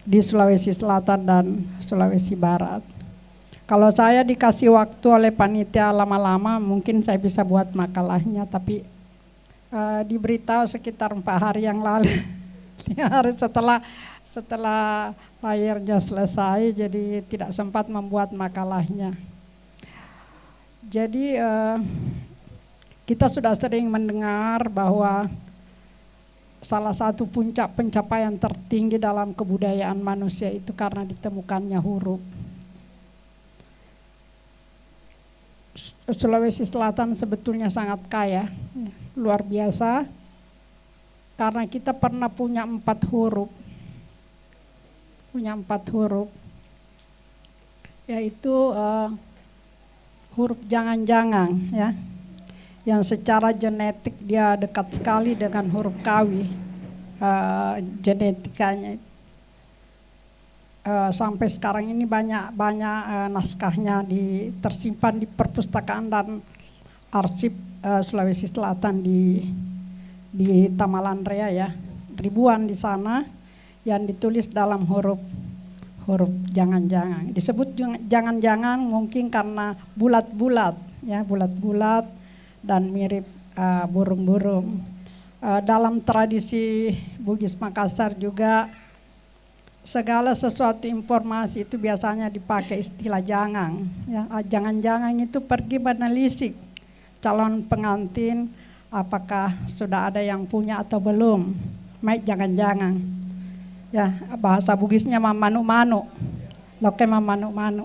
Speaker 7: di Sulawesi Selatan dan Sulawesi Barat. Kalau saya dikasih waktu oleh panitia lama-lama, mungkin saya bisa buat makalahnya, tapi diberitahu sekitar 4 hari yang lalu, 5 hari setelah layarnya selesai, jadi tidak sempat membuat makalahnya. Jadi kita sudah sering mendengar bahwa salah satu puncak pencapaian tertinggi dalam kebudayaan manusia itu karena ditemukannya huruf. Sulawesi Selatan sebetulnya sangat kaya, luar biasa, karena kita pernah punya 4 huruf. Punya 4 huruf, yaitu huruf jangan-jangan ya, yang secara genetik dia dekat sekali dengan huruf kawi, genetikanya. Sampai sekarang ini banyak naskahnya tersimpan di perpustakaan dan arsip Sulawesi Selatan di Tamalan Rea ya, ribuan di sana yang ditulis dalam huruf jangan-jangan. Disebut jangan-jangan mungkin karena bulat-bulat ya, bulat-bulat dan mirip burung-burung. dalam tradisi Bugis Makassar juga segala sesuatu informasi itu biasanya dipakai istilah jangan. Ya, jangan-jangan itu pergi menelisik calon pengantin apakah sudah ada yang punya atau belum. Maik jangan-jangan. Ya, bahasa Bugisnya mamanu-manu. Loke mamanu-manu.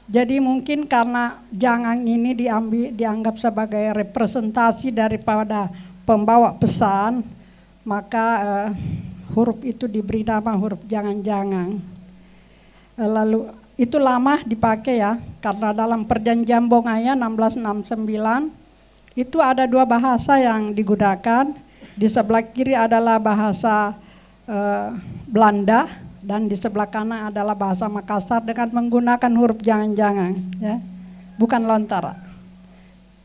Speaker 7: Jadi mungkin karena jangan ini dianggap sebagai representasi daripada pembawa pesan, maka huruf itu diberi nama huruf jangan-jangan. Lalu itu lama dipakai ya, karena dalam perjanjian Bongaya 1669 itu ada dua bahasa yang digunakan. Di sebelah kiri adalah bahasa Belanda dan di sebelah kanan adalah bahasa Makassar dengan menggunakan huruf jangan-jangan, ya, bukan lontara.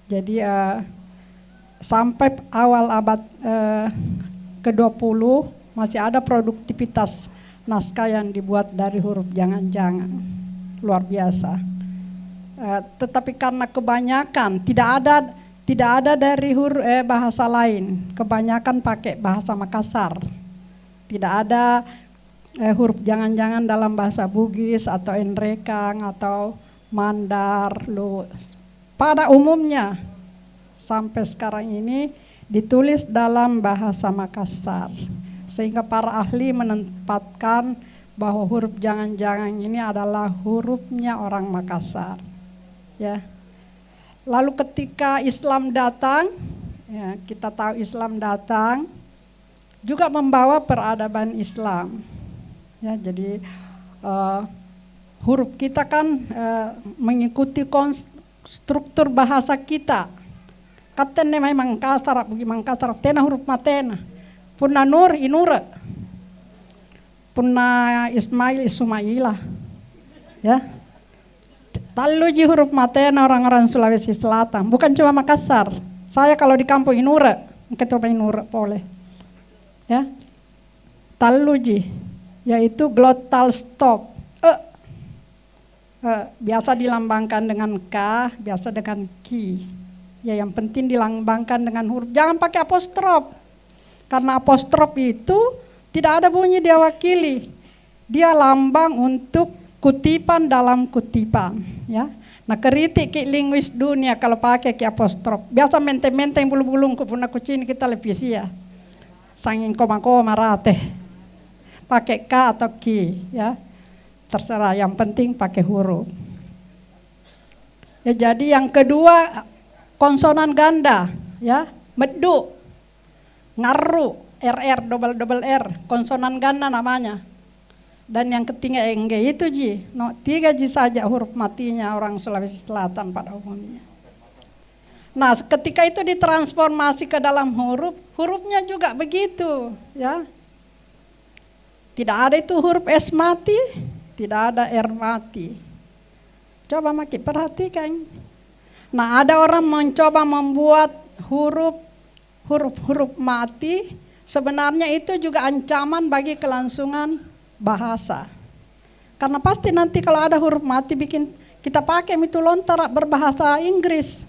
Speaker 7: Jadi sampai awal abad ke-20 masih ada produktivitas naskah yang dibuat dari huruf jangan-jangan, luar biasa. Tetapi karena kebanyakan tidak ada dari bahasa lain, kebanyakan pakai bahasa Makassar. Tidak ada huruf jangan-jangan dalam bahasa Bugis atau Enrekang atau Mandar. Pada umumnya sampai sekarang ini ditulis dalam bahasa Makassar. Sehingga para ahli menempatkan bahwa huruf jangan-jangan ini adalah hurufnya orang Makassar. Ya. Lalu ketika Islam datang, ya, kita tahu Islam datang juga membawa peradaban Islam. Ya, jadi huruf kita kan mengikuti struktur bahasa kita. Katanya memang Makassar, bagi Makassar, tena huruf matena. Punna Nur Inura, punna Ismail Ismailah, ya. Taluji huruf matena orang-orang Sulawesi Selatan, bukan cuma Makassar. Saya kalau di kampung Inura, ketemu Inura boleh, ya. Taluji, yaitu glottal stop. Biasa dilambangkan dengan K, biasa dengan Ki. Ya, yang penting dilambangkan dengan huruf, jangan pakai apostrof. Karena apostrof itu tidak ada bunyi dia wakili. Dia lambang untuk kutipan dalam kutipan, ya. Nah, kritik ke linguis dunia kalau pakai ke apostrof. Biasa menteng-menteng bulu-bulung kupuna kucing kita televisi ya. Sanging koma-koma rate. Pakai K atau Ki, ya. Terserah, yang penting pakai huruf. Ya, jadi yang kedua konsonan ganda, ya. Medu, ngaru, RR, double R, konsonan ganda namanya. Dan yang ketiga NG itu Ji, 3 Ji saja huruf matinya orang Sulawesi Selatan pada umumnya. Nah, ketika itu ditransformasi ke dalam huruf, hurufnya juga begitu, ya. Tidak ada itu huruf S mati, tidak ada R mati. Coba Maki perhatikan. Nah, ada orang mencoba membuat huruf mati, sebenarnya itu juga ancaman bagi kelangsungan bahasa. Karena pasti nanti kalau ada huruf mati bikin kita pakai itu lontara berbahasa Inggris.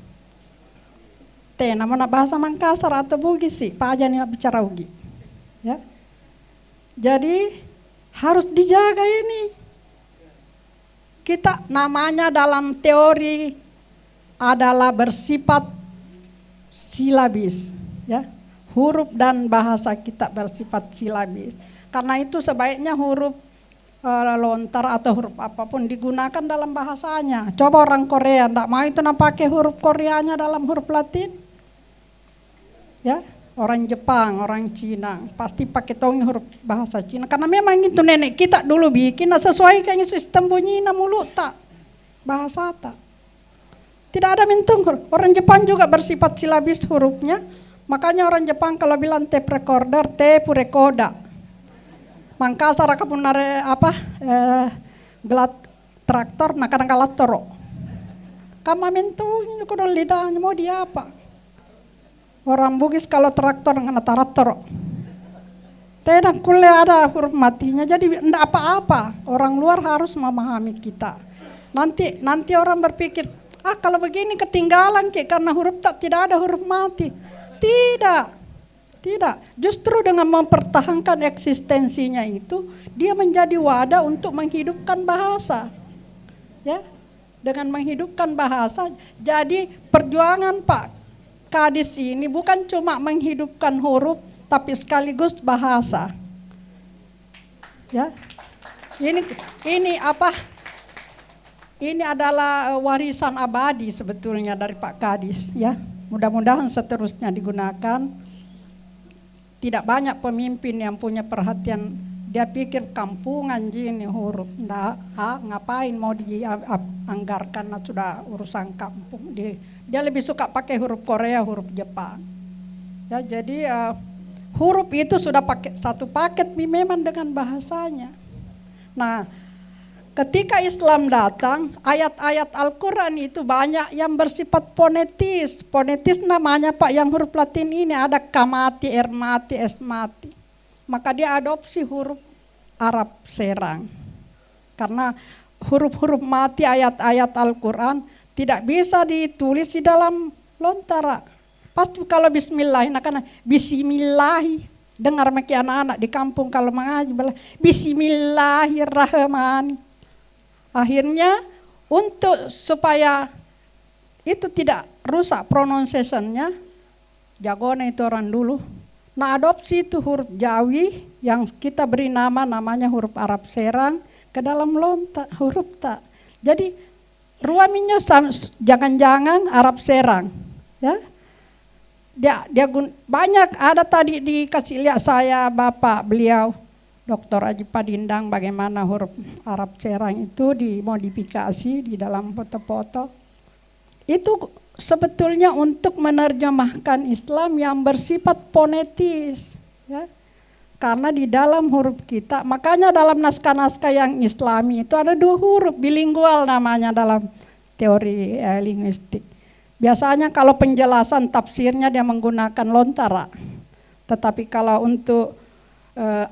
Speaker 7: Namanya bahasa Makassar atau Bugis sih, Pak Aja nih bicara Ugi. Ya. Jadi harus dijaga ini. Kita namanya dalam teori adalah bersifat silabis. Ya, huruf dan bahasa kita bersifat silabis. Karena itu sebaiknya huruf lontar atau huruf apapun digunakan dalam bahasanya. Coba orang Korea enggak mau itu pakai huruf Koreanya dalam huruf Latin. Ya, orang Jepang, orang Cina pasti pakai tongi huruf bahasa Cina. Karena memang itu nenek kita dulu bikin sesuai dengan sistem bunyi mulut tak bahasa tak. Tidak ada mintung huruf. Orang Jepang juga bersifat silabis hurufnya. Makanya orang Jepang kalau bilang tape recorder, tape recorder. Makassar kapun gelat traktor, nak kadang galat toro. Kama mentunya kudu lidahnya mau dia apa? Orang Bugis kalau traktor ngana tarator. Tidak kuliah ada huruf matinya, jadi enggak apa-apa. Orang luar harus memahami kita. Nanti orang berpikir, kalau begini ketinggalan karena huruf tidak ada huruf mati. Tidak Tidak, justru dengan mempertahankan eksistensinya itu, dia menjadi wadah untuk menghidupkan bahasa. Ya, dengan menghidupkan bahasa, jadi perjuangan Pak Kadis ini bukan cuma menghidupkan huruf, tapi sekaligus bahasa. Ya, ini apa? Ini adalah warisan abadi sebetulnya dari Pak Kadis. Ya, mudah-mudahan seterusnya digunakan. Tidak banyak pemimpin yang punya perhatian, dia pikir kampungan gini huruf, ngapain mau dianggarkan, sudah urusan kampung. Dia lebih suka pakai huruf Korea, huruf Jepang. Ya, jadi huruf itu sudah pakai satu paket memang dengan bahasanya. Nah, ketika Islam datang, ayat-ayat Al-Quran itu banyak yang bersifat fonetis. Fonetis namanya Pak, yang huruf Latin ini ada kamati, ermati, esmati. Maka dia adopsi huruf Arab serang. Karena huruf-huruf mati ayat-ayat Al-Quran tidak bisa ditulis di dalam lontara. Pasti kalau bismillah, karena bismillahi. Dengar maki anak-anak di kampung kalau mengaji, bismillahirrahmanirrahim. Akhirnya untuk supaya itu tidak rusak pronunciation-nya, jagoannya itu orang dulu. Nah, adopsi itu huruf Jawi yang kita beri namanya huruf Arab serang ke dalam huruf ta. Jadi ruaminya jangan-jangan Arab serang, ya. Dia banyak ada tadi dikasih lihat saya Bapak beliau Dr. Haji Padindang bagaimana huruf Arab serang itu dimodifikasi di dalam foto-foto. Itu sebetulnya untuk menerjemahkan Islam yang bersifat fonetis. Ya. Karena di dalam huruf kita, makanya dalam naskah-naskah yang Islami itu ada 2 huruf, bilingual namanya dalam teori linguistik. Biasanya kalau penjelasan tafsirnya dia menggunakan lontara. Tetapi kalau untuk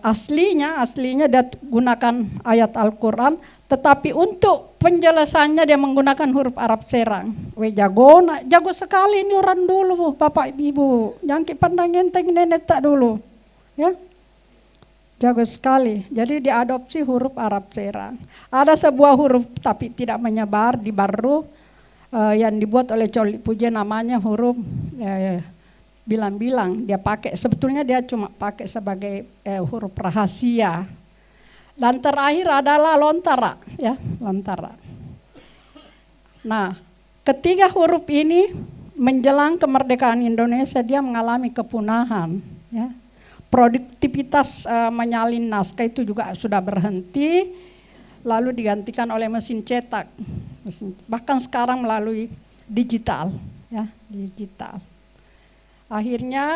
Speaker 7: aslinya dia gunakan ayat Al-Quran, tetapi untuk penjelasannya dia menggunakan huruf Arab serang. Jago sekali ini orang dulu, Bapak Ibu. Jangan pandang enteng nenek tak dulu. Ya, jago sekali. Jadi diadopsi huruf Arab serang. Ada sebuah huruf tapi tidak menyebar di Baru yang dibuat oleh Coli Puji namanya huruf bilang-bilang. Dia pakai, sebetulnya dia cuma pakai sebagai huruf rahasia. Dan terakhir adalah lontara, ya, lontara. Nah, ketiga huruf ini menjelang kemerdekaan Indonesia dia mengalami kepunahan, ya. Produktivitas menyalin naskah itu juga sudah berhenti, lalu digantikan oleh mesin cetak. Bahkan sekarang melalui digital, ya, digital. Akhirnya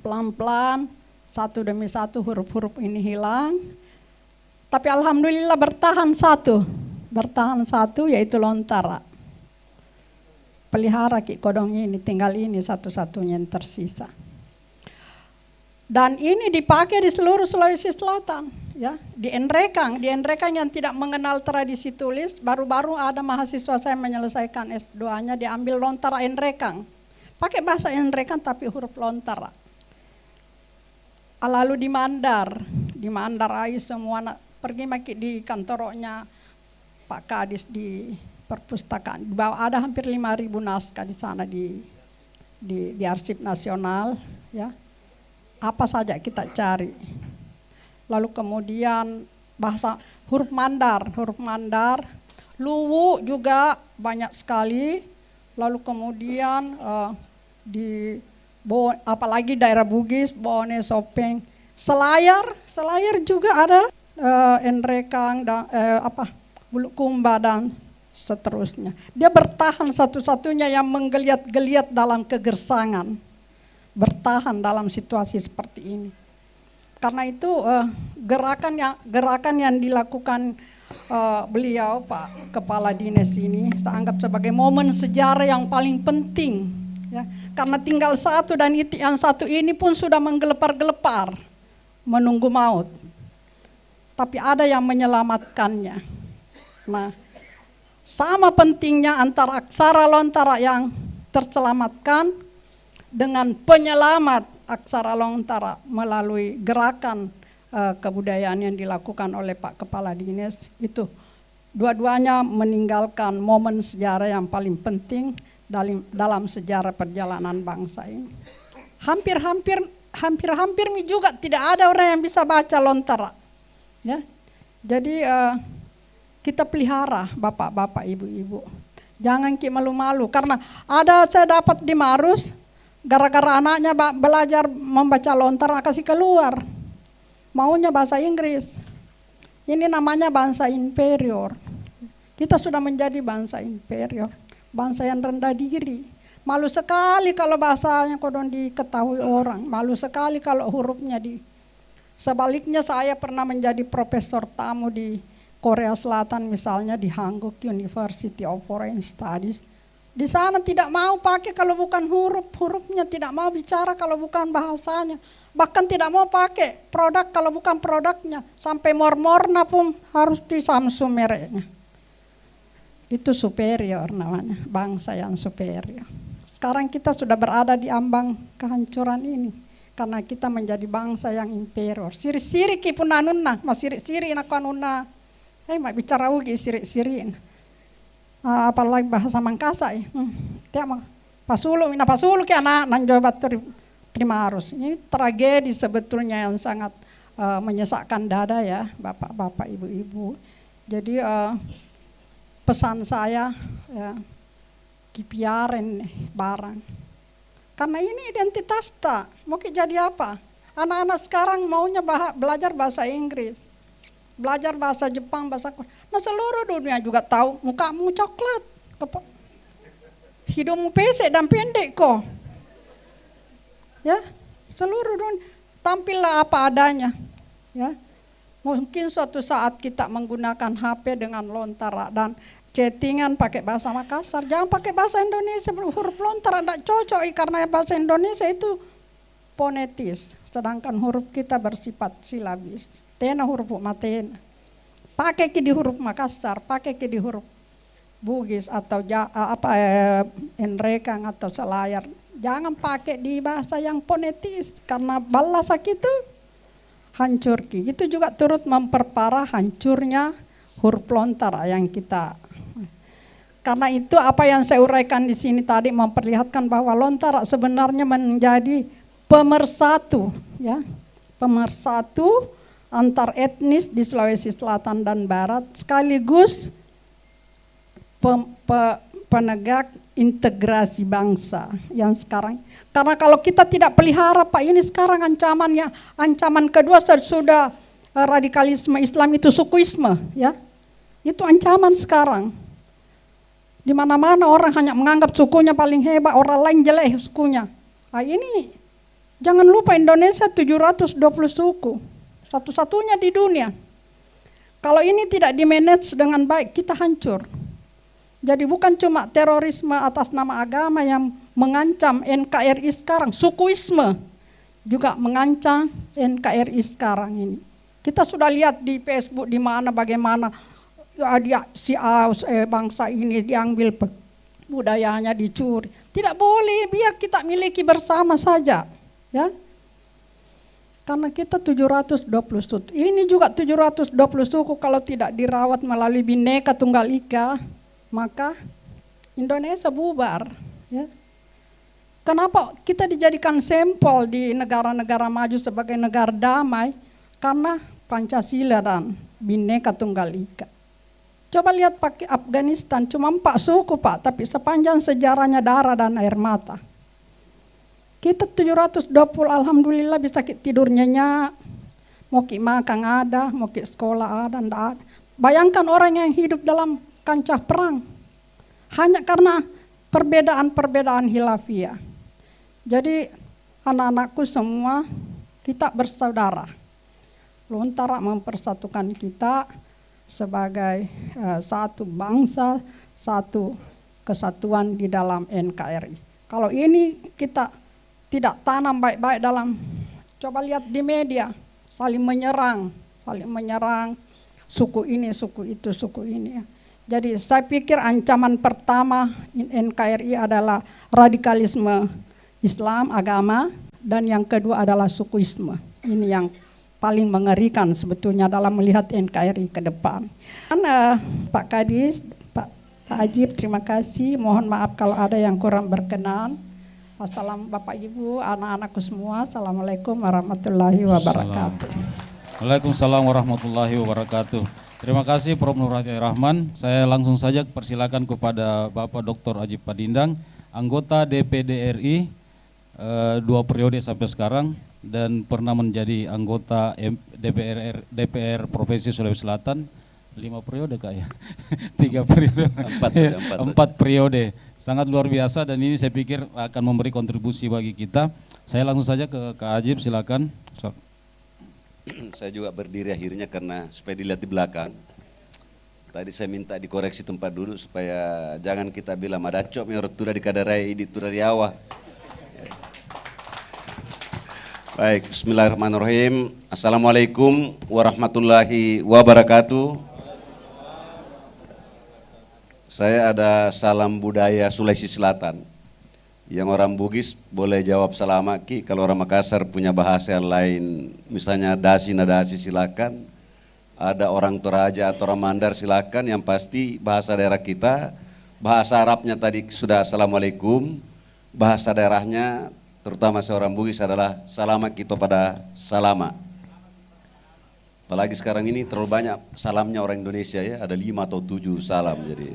Speaker 7: pelan-pelan satu demi satu huruf-huruf ini hilang. Tapi alhamdulillah bertahan satu yaitu lontara. Pelihara Ki Kodong ini, tinggal ini satu-satunya yang tersisa. Dan ini dipakai di seluruh Sulawesi Selatan, ya, di Enrekang yang tidak mengenal tradisi tulis. Baru-baru ada mahasiswa saya menyelesaikan S2-nya diambil lontara Enrekang. Pakai bahasa Enrekang tapi huruf lontara. Lalu di Mandar ayu semua pergi di kantornya Pak Kadis di perpustakaan. Di bawah ada hampir 5.000 naskah di sana di Arsip Nasional, ya. Apa saja kita cari. Lalu kemudian bahasa huruf Mandar, Luwu juga banyak sekali. Lalu kemudian apalagi daerah Bugis, Bone, Sopeng, Selayar juga ada, Enrekang dan Bulukumba dan seterusnya. Dia bertahan satu-satunya yang menggeliat-geliat dalam kegersangan, bertahan dalam situasi seperti ini. Karena itu gerakan yang dilakukan beliau Pak Kepala Dinas ini saya anggap sebagai momen sejarah yang paling penting, ya. Karena tinggal satu dan yang satu ini pun sudah menggelepar-gelepar menunggu maut. Tapi ada yang menyelamatkannya. Nah, sama pentingnya antara aksara lontara yang terselamatkan dengan penyelamat Aksara Lontara melalui gerakan kebudayaan yang dilakukan oleh Pak Kepala Dinas itu dua-duanya meninggalkan momen sejarah yang paling penting dalam sejarah perjalanan bangsa ini. Hampir juga tidak ada orang yang bisa baca Lontara. Ya. Jadi kita pelihara bapak-bapak, ibu-ibu. Jangan malu-malu karena saya dapat di Marus gara-gara anaknya belajar membaca Lontara kasih keluar. Maunya bahasa Inggris. Ini namanya bangsa inferior. Kita sudah menjadi bangsa inferior, bangsa yang rendah diri. Malu sekali kalau bahasanya kodon diketahui orang. Malu sekali kalau hurufnya Sebaliknya saya pernah menjadi profesor tamu di Korea Selatan misalnya di Hankuk University of Foreign Studies. Di sana tidak mau pakai kalau bukan hurufnya, tidak mau bicara kalau bukan bahasanya. Bahkan tidak mau pakai produk kalau bukan produknya. Sampai morna pun harus di Samsung mereknya. Itu superior namanya, bangsa yang superior. Sekarang kita sudah berada di ambang kehancuran ini. Karena kita menjadi bangsa yang inferior. Siri-siri ki pun anunna, masiri-siri nakanuna. Mak bicara ugi siri-siri. Apalagi bahasa Mangkasa ya. Pasulu ki anak nanjobat Primarus. Ini tragedi sebetulnya yang sangat menyesakkan dada ya, bapak-bapak, ibu-ibu. Jadi pesan saya ya, kipiaren barang. Karena ini identitas tak. Mau jadi apa? Anak-anak sekarang maunya belajar bahasa Inggris. Belajar bahasa Jepang, bahasa Korea. Nah seluruh dunia juga tahu mukamu coklat. Hidungmu pesek dan pendek kok. Ya, seluruh dunia tampillah apa adanya. Ya. Mungkin suatu saat kita menggunakan HP dengan Lontara dan chattingan pakai bahasa Makassar. Jangan pakai bahasa Indonesia, huruf Lontara tidak cocok karena bahasa Indonesia itu fonetis. Sedangkan huruf kita bersifat silabis. Tena huruf matena. Pakai di huruf Makassar, pakai di huruf Bugis atau Enrekang atau Selayar. Jangan pakai di bahasa yang fonetis karena balasa itu hancur ki. Itu juga turut memperparah hancurnya huruf Lontara yang kita. Karena itu apa yang saya uraikan di sini tadi memperlihatkan bahwa Lontara sebenarnya menjadi pemersatu, ya, pemersatu antar etnis di Sulawesi Selatan dan Barat sekaligus penegak integrasi bangsa yang sekarang. Karena kalau kita tidak pelihara Pak, ini sekarang ancamannya, ancaman kedua sudah radikalisme Islam itu sukuisme, ya. Itu ancaman sekarang. Di mana-mana orang hanya menganggap sukunya paling hebat, orang lain jelek sukunya. Nah ini jangan lupa Indonesia 720 suku, satu-satunya di dunia. Kalau ini tidak dimanage dengan baik, kita hancur. Jadi bukan cuma terorisme atas nama agama yang mengancam NKRI sekarang, sukuisme juga mengancam NKRI sekarang ini. Kita sudah lihat di Facebook di mana bagaimana bangsa ini diambil budayanya, dicuri. Tidak boleh, biar kita miliki bersama saja, ya. Karena kita 720 suku. Ini juga 720 suku kalau tidak dirawat melalui Bhinneka Tunggal Ika, maka Indonesia bubar, ya. Kenapa kita dijadikan sampel di negara-negara maju sebagai negara damai? Karena Pancasila dan Bhinneka Tunggal Ika. Coba lihat pakai Afghanistan, cuma 4 suku Pak, tapi sepanjang sejarahnya darah dan air mata. Kita 720 alhamdulillah bisa tidur nyenyak, mau makan ada, mau sekolah ada, ndak ada. Bayangkan orang yang hidup dalam kancah perang, hanya karena perbedaan-perbedaan hilafiyah. Jadi anak-anakku semua kita bersaudara. Lontara mempersatukan kita sebagai satu bangsa, satu kesatuan di dalam NKRI. Kalau ini kita tidak tanam baik-baik dalam, coba lihat di media, saling menyerang suku ini, suku itu, suku ini. Jadi saya pikir ancaman pertama NKRI adalah radikalisme Islam, agama, dan yang kedua adalah sukuisme. Ini yang paling mengerikan sebetulnya dalam melihat NKRI ke depan. Pak Kadis, Pak Ajib, terima kasih. Mohon maaf kalau ada yang kurang berkenan. Assalamualaikum Bapak Ibu, anak-anakku semua. Assalamualaikum warahmatullahi wabarakatuh.
Speaker 4: Waalaikumsalam warahmatullahi wabarakatuh. Terima kasih Prof. Nur Hayati Rahman. Saya langsung saja persilakan kepada Bapak Dr. Ajib Padindang, anggota DPD RI 2 periode sampai sekarang dan pernah menjadi anggota DPR Provinsi Sulawesi Selatan 5 periode Kak ya. 3 periode. 4 periode. Sangat luar biasa dan ini saya pikir akan memberi kontribusi bagi kita. Saya langsung saja ke Kak Ajib, silakan.
Speaker 8: Saya juga berdiri akhirnya karena supaya dilihat di belakang. Tadi saya minta dikoreksi tempat duduk supaya jangan kita bilang ada cok menurut tura di kadarai di tura di awah. Baik, bismillahirrahmanirrahim. Assalamualaikum warahmatullahi wabarakatuh. Saya ada salam budaya Sulawesi Selatan. Yang orang Bugis boleh jawab salama Ki, kalau orang Makassar punya bahasa yang lain, misalnya dasi nadasi silakan. Ada orang Toraja atau orang Mandar silakan, yang pasti bahasa daerah kita, bahasa Arabnya tadi sudah assalamualaikum, bahasa daerahnya terutama seorang Bugis adalah salama kita pada salama. Apalagi sekarang ini terlalu banyak salamnya orang Indonesia ya, ada 5 atau 7 salam jadi.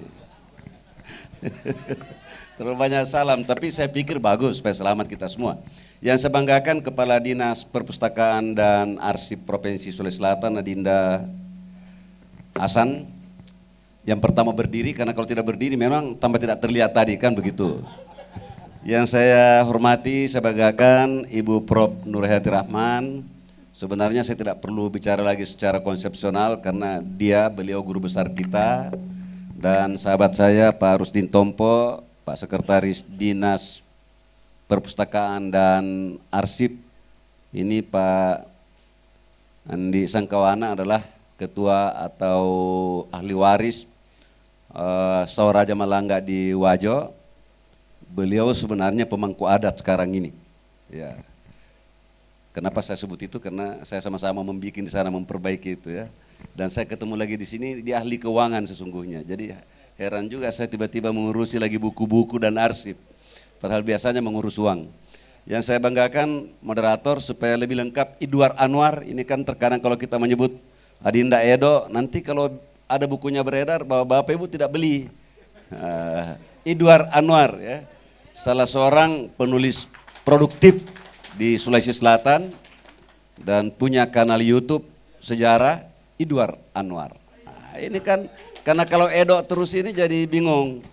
Speaker 8: Terlalu banyak salam, tapi saya pikir bagus supaya selamat kita semua. Yang saya banggakan Kepala Dinas Perpustakaan dan Arsip Provinsi Sulawesi Selatan, Adinda Hasan, yang pertama berdiri, karena kalau tidak berdiri memang tambah tidak terlihat tadi kan begitu. Yang saya hormati, saya banggakan Ibu Prof. Nur Hayati Rahman. Sebenarnya saya tidak perlu bicara lagi secara konsepsional karena beliau guru besar kita. Dan sahabat saya Pak Rusdin Tompo, Pak Sekretaris Dinas Perpustakaan dan Arsip, ini Pak Andi Sangkawana adalah ketua atau ahli waris Sauraja Malangga di Wajo. Beliau sebenarnya pemangku adat sekarang ini. Ya. Kenapa saya sebut itu? Karena saya sama-sama membuat di sana, memperbaiki itu ya. Dan saya ketemu lagi di sini, dia ahli keuangan sesungguhnya. Jadi heran juga saya tiba-tiba mengurusi lagi buku-buku dan arsip. Padahal biasanya mengurus uang. Yang saya banggakan moderator supaya lebih lengkap, Idwar Anwar. Ini kan terkadang kalau kita menyebut Adinda Edo, nanti kalau ada bukunya beredar bahwa Bapak Ibu tidak beli. Idwar Anwar ya, salah seorang penulis produktif di Sulawesi Selatan dan punya kanal YouTube sejarah. Idwar Anwar. Nah, ini kan karena kalau Edo terus ini jadi bingung.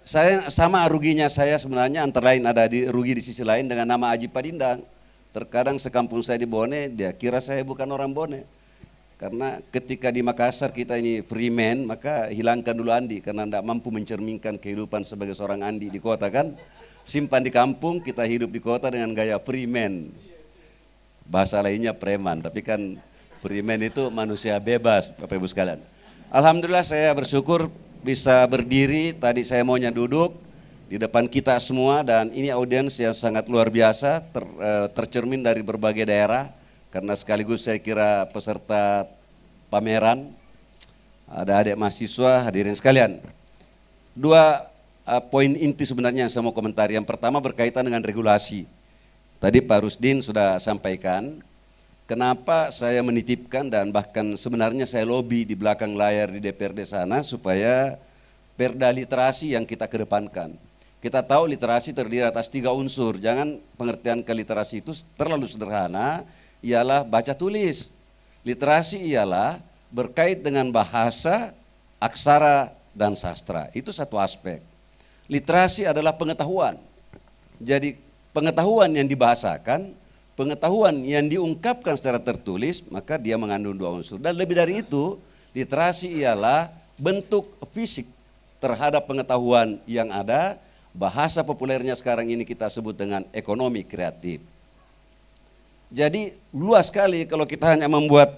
Speaker 8: Saya sama ruginya saya sebenarnya antara lain ada rugi di sisi lain dengan nama Ajib Padindang. Terkadang sekampung saya di Bone dia kira saya bukan orang Bone. Karena ketika di Makassar kita ini freeman, maka hilangkan dulu Andi karena tidak mampu mencerminkan kehidupan sebagai seorang Andi di kota kan. Simpan di kampung, kita hidup di kota dengan gaya freeman. Bahasa lainnya preman, tapi kan freeman itu manusia bebas, Bapak Ibu sekalian. Alhamdulillah saya bersyukur bisa berdiri, tadi saya maunya duduk di depan kita semua dan ini audiens yang sangat luar biasa, tercermin dari berbagai daerah, karena sekaligus saya kira peserta pameran, ada adik mahasiswa, hadirin sekalian. Dua poin inti sebenarnya yang saya mau komentari. Yang pertama berkaitan dengan regulasi. Tadi Pak Rusdin sudah sampaikan, kenapa saya menitipkan dan bahkan sebenarnya saya lobby di belakang layar di DPRD sana supaya perda literasi yang kita kedepankan. Kita tahu literasi terdiri atas 3 unsur, jangan pengertian ke literasi itu terlalu sederhana, ialah baca tulis. Literasi ialah berkait dengan bahasa, aksara, dan sastra, itu satu aspek. Literasi adalah pengetahuan, jadi pengetahuan yang dibahasakan, pengetahuan yang diungkapkan secara tertulis, maka dia mengandung 2 unsur. Dan lebih dari itu, literasi ialah bentuk fisik terhadap pengetahuan yang ada. Bahasa populernya sekarang ini kita sebut dengan ekonomi kreatif. Jadi luas sekali kalau kita hanya membuat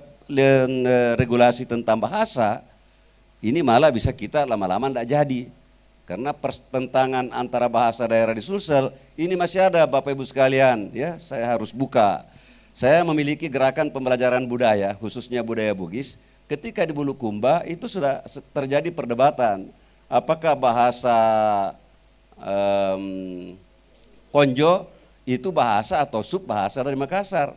Speaker 8: regulasi tentang bahasa, ini malah bisa kita lama-lama tidak jadi. Karena pertentangan antara bahasa daerah di Sulsel ini masih ada Bapak Ibu sekalian, ya. Saya harus buka. Saya memiliki gerakan pembelajaran budaya, khususnya budaya Bugis. Ketika di Bulukumba itu sudah terjadi perdebatan. Apakah bahasa Konjo itu bahasa atau subbahasa dari Makassar.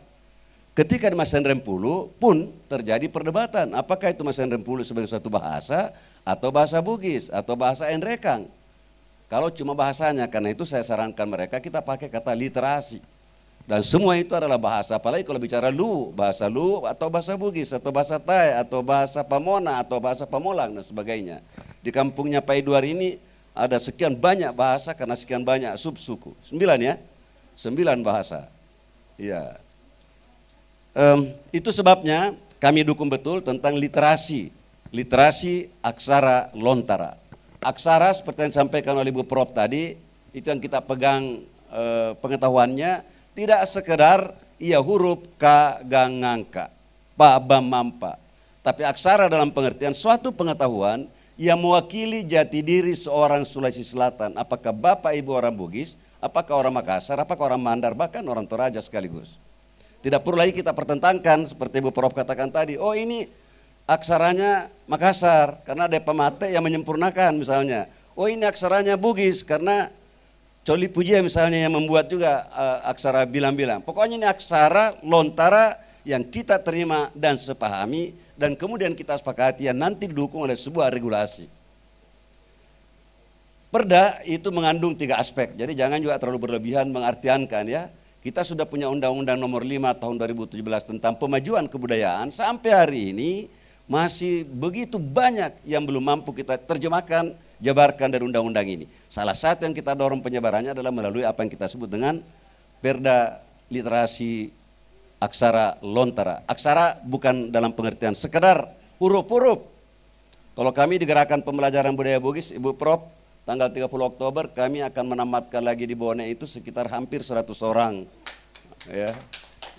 Speaker 8: Ketika di Masen Rempulu pun terjadi perdebatan. Apakah itu Masen Rempulu sebagai satu bahasa atau bahasa Bugis atau bahasa Enrekang. Kalau cuma bahasanya, karena itu saya sarankan mereka kita pakai kata literasi. Dan semua itu adalah bahasa, apalagi kalau bicara bahasa Lu atau bahasa Bugis atau bahasa Tai atau bahasa Pamona atau bahasa Pamolang dan sebagainya. Di kampungnya Pak Edward ini ada sekian banyak bahasa karena sekian banyak subsuku. 9 ya, 9 bahasa. Ya. Itu sebabnya kami dukung betul tentang literasi aksara Lontara. Aksara seperti yang disampaikan oleh Bu Prof tadi, itu yang kita pegang pengetahuannya, tidak sekedar ia huruf ka gang ngangka, pa bam mampa. Tapi aksara dalam pengertian suatu pengetahuan yang mewakili jati diri seorang Sulawesi Selatan. Apakah Bapak Ibu orang Bugis, apakah orang Makassar, apakah orang Mandar, bahkan orang Toraja sekaligus. Tidak perlu lagi kita pertentangkan seperti Bu Prof katakan tadi, oh ini aksaranya Makassar karena ada pemate yang menyempurnakan misalnya. Oh ini aksaranya Bugis karena Coli Pujia misalnya yang membuat juga aksara bilang-bilang. Pokoknya ini aksara Lontara yang kita terima dan sepahami dan kemudian kita sepakati yang nanti didukung oleh sebuah regulasi. Perda itu mengandung 3 aspek, jadi jangan juga terlalu berlebihan mengartiankan ya. Kita sudah punya Undang-Undang Nomor 5 Tahun 2017 tentang pemajuan kebudayaan, sampai hari ini masih begitu banyak yang belum mampu kita terjemahkan, jabarkan dari undang-undang ini. Salah satu yang kita dorong penyebarannya adalah melalui apa yang kita sebut dengan Perda Literasi Aksara Lontara. Aksara bukan dalam pengertian sekedar huruf-huruf. Kalau kami di Gerakan Pembelajaran Budaya Bugis, Ibu Prof, tanggal 30 Oktober kami akan menamatkan lagi di Bone itu sekitar hampir 100 orang. Ya.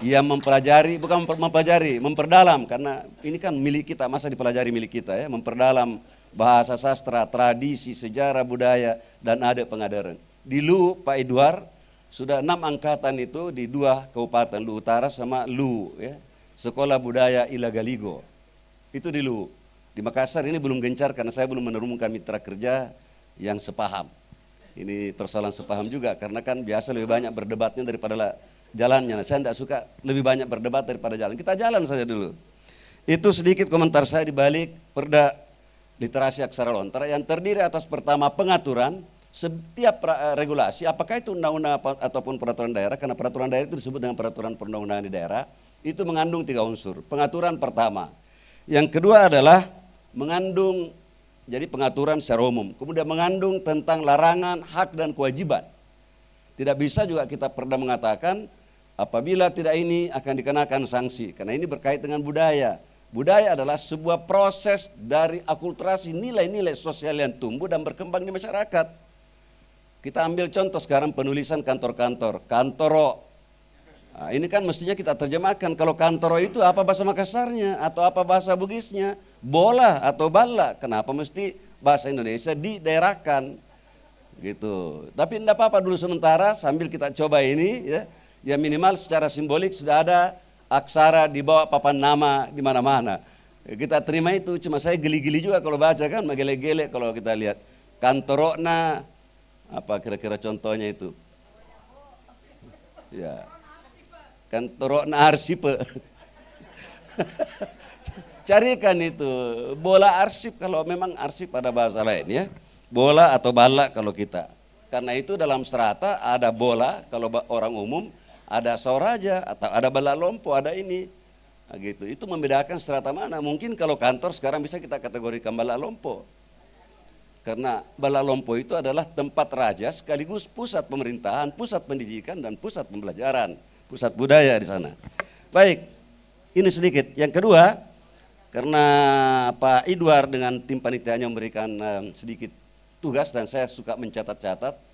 Speaker 8: Yang mempelajari, bukan mempelajari, memperdalam, karena ini kan milik kita, masa dipelajari milik kita ya, memperdalam bahasa sastra, tradisi, sejarah, budaya, dan adat pengajaran. Di Lu, Pak Edward, sudah 6 angkatan itu di 2 kabupaten, Lu Utara sama Lu, ya, Sekolah Budaya Ilagaligo, itu di Lu. Di Makassar ini belum gencar karena saya belum menemukan mitra kerja yang sepaham. Ini persoalan sepaham juga, karena kan biasa lebih banyak berdebatnya daripada jalannya. Saya tidak suka lebih banyak berdebat daripada jalan. Kita jalan saja dulu. Itu sedikit komentar saya di balik Perda Literasi Aksara Lontara yang terdiri atas pertama pengaturan setiap regulasi, apakah itu undang-undang ataupun peraturan daerah, karena peraturan daerah itu disebut dengan peraturan perundang-undangan di daerah, itu mengandung 3 unsur. Pengaturan pertama. Yang kedua adalah mengandung, jadi pengaturan secara umum. Kemudian mengandung tentang larangan, hak dan kewajiban. Tidak bisa juga kita pernah mengatakan apabila tidak ini akan dikenakan sanksi, karena ini berkait dengan budaya. Budaya adalah sebuah proses dari akulturasi nilai-nilai sosial yang tumbuh dan berkembang di masyarakat. Kita ambil contoh sekarang penulisan kantor-kantor, kantoro. Nah, ini kan mestinya kita terjemahkan, kalau kantoro itu apa bahasa Makassarnya atau apa bahasa Bugisnya, bola atau bala, kenapa mesti bahasa Indonesia didaerahkan gitu. Tapi tidak apa-apa dulu sementara sambil kita coba ini ya. Ya minimal secara simbolik sudah ada aksara di bawah papan nama di mana-mana. Kita terima itu, cuma saya geli-geli juga kalau baca kan, megele-gele kalau kita lihat. Kantorokna, apa kira-kira contohnya itu? Ya. Kantorokna arsipe. Carikan itu, bola arsip kalau memang arsip pada bahasa lain ya. Bola atau bala kalau kita. Karena itu dalam strata ada bola kalau orang umum, ada Sauraja atau ada bala lompo, ada ini. Nah, gitu. Itu membedakan strata mana. Mungkin kalau kantor sekarang bisa kita kategorikan bala lompo. Karena bala lompo itu adalah tempat raja sekaligus pusat pemerintahan, pusat pendidikan dan pusat pembelajaran, pusat budaya di sana. Baik, ini sedikit. Yang kedua, karena Pak Edward dengan tim panitianya memberikan sedikit tugas dan saya suka mencatat-catat.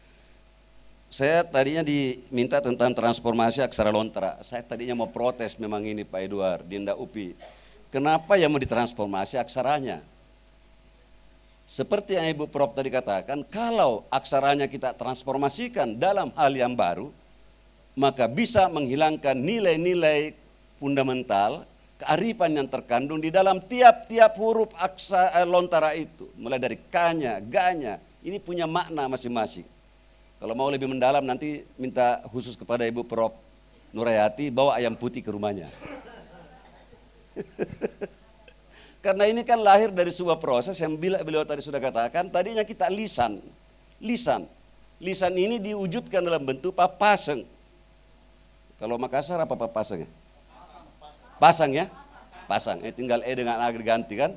Speaker 8: Saya tadinya diminta tentang transformasi aksara Lontara. Saya tadinya mau protes memang ini Pak Edward, Dinda UPI. Kenapa yang mau ditransformasi aksaranya? Seperti yang Ibu Prof tadi katakan, kalau aksaranya kita transformasikan dalam hal yang baru, maka bisa menghilangkan nilai-nilai fundamental, kearifan yang terkandung di dalam tiap-tiap huruf lontara itu. Mulai dari K-nya, G-nya, ini punya makna masing-masing. Kalau mau lebih mendalam nanti minta khusus kepada Ibu Prof Nurhayati, bawa ayam putih ke rumahnya. Karena ini kan lahir dari sebuah proses yang beliau tadi sudah katakan, tadinya kita lisan. Lisan ini diwujudkan dalam bentuk papaseng. Kalau Makassar apa papaseng ya? Pasang ya? Pasang, tinggal dengan A diganti kan.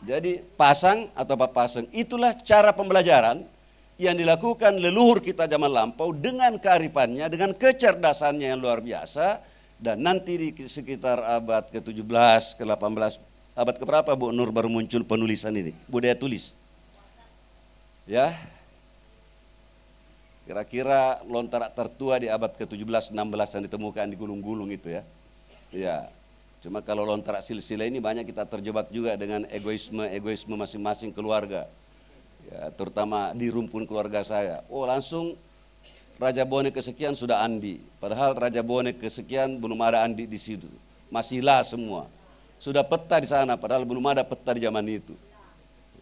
Speaker 8: Jadi pasang atau papaseng, itulah cara pembelajaran yang dilakukan leluhur kita zaman lampau dengan kearifannya, dengan kecerdasannya yang luar biasa. Dan nanti di sekitar abad ke-17, ke-18, abad keberapa Bu Nur baru muncul penulisan ini, budaya tulis. Ya, kira-kira lontara tertua di abad ke-17, 16 yang ditemukan di gulung-gulung itu ya. Ya, cuma kalau lontara silsilah ini banyak kita terjebak juga dengan egoisme masing-masing keluarga. Ya, terutama di rumpun keluarga saya. Oh langsung Raja Bone kesekian sudah Andi, padahal Raja Bone kesekian belum ada Andi di situ, masih lah semua. Sudah peta di sana, padahal belum ada peta di zaman itu.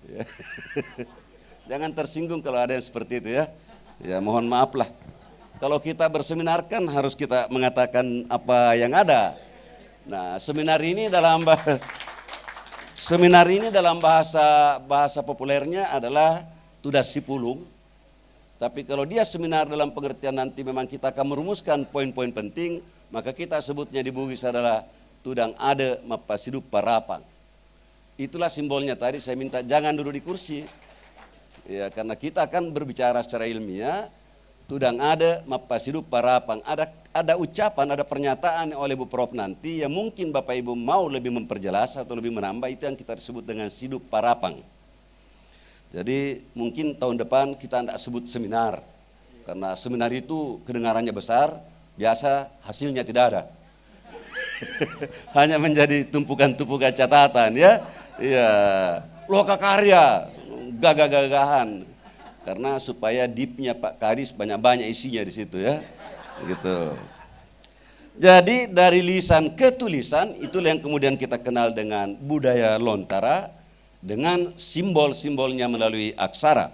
Speaker 8: Ya. Jangan tersinggung kalau ada yang seperti itu ya. Ya mohon maaf lah. Kalau kita berseminar kan harus kita mengatakan apa yang ada. Nah seminar ini dalam bahasa populernya adalah tudas sipulung. Tapi kalau dia seminar dalam pengertian nanti memang kita akan merumuskan poin-poin penting, maka kita sebutnya di Bugis adalah tudang ade mapasidup parapang. Itulah simbolnya tadi saya minta jangan duduk di kursi. Ya, karena kita akan berbicara secara ilmiah, tudang ade mapasidup parapang. Ada ucapan, ada pernyataan oleh Bu Prof nanti yang mungkin Bapak Ibu mau lebih memperjelas atau lebih menambah, itu yang kita sebut dengan sidup parapang. Jadi mungkin tahun depan kita tidak sebut seminar, karena seminar itu kedengarannya besar, biasa hasilnya tidak ada. Hanya menjadi tumpukan-tumpukan catatan ya. Iya, loka karya, gagah-gagahan. Karena supaya dipnya Pak Kadis banyak-banyak isinya di situ ya. Gitu. Jadi dari lisan ke tulisan itulah yang kemudian kita kenal dengan budaya lontara, dengan simbol-simbolnya melalui aksara.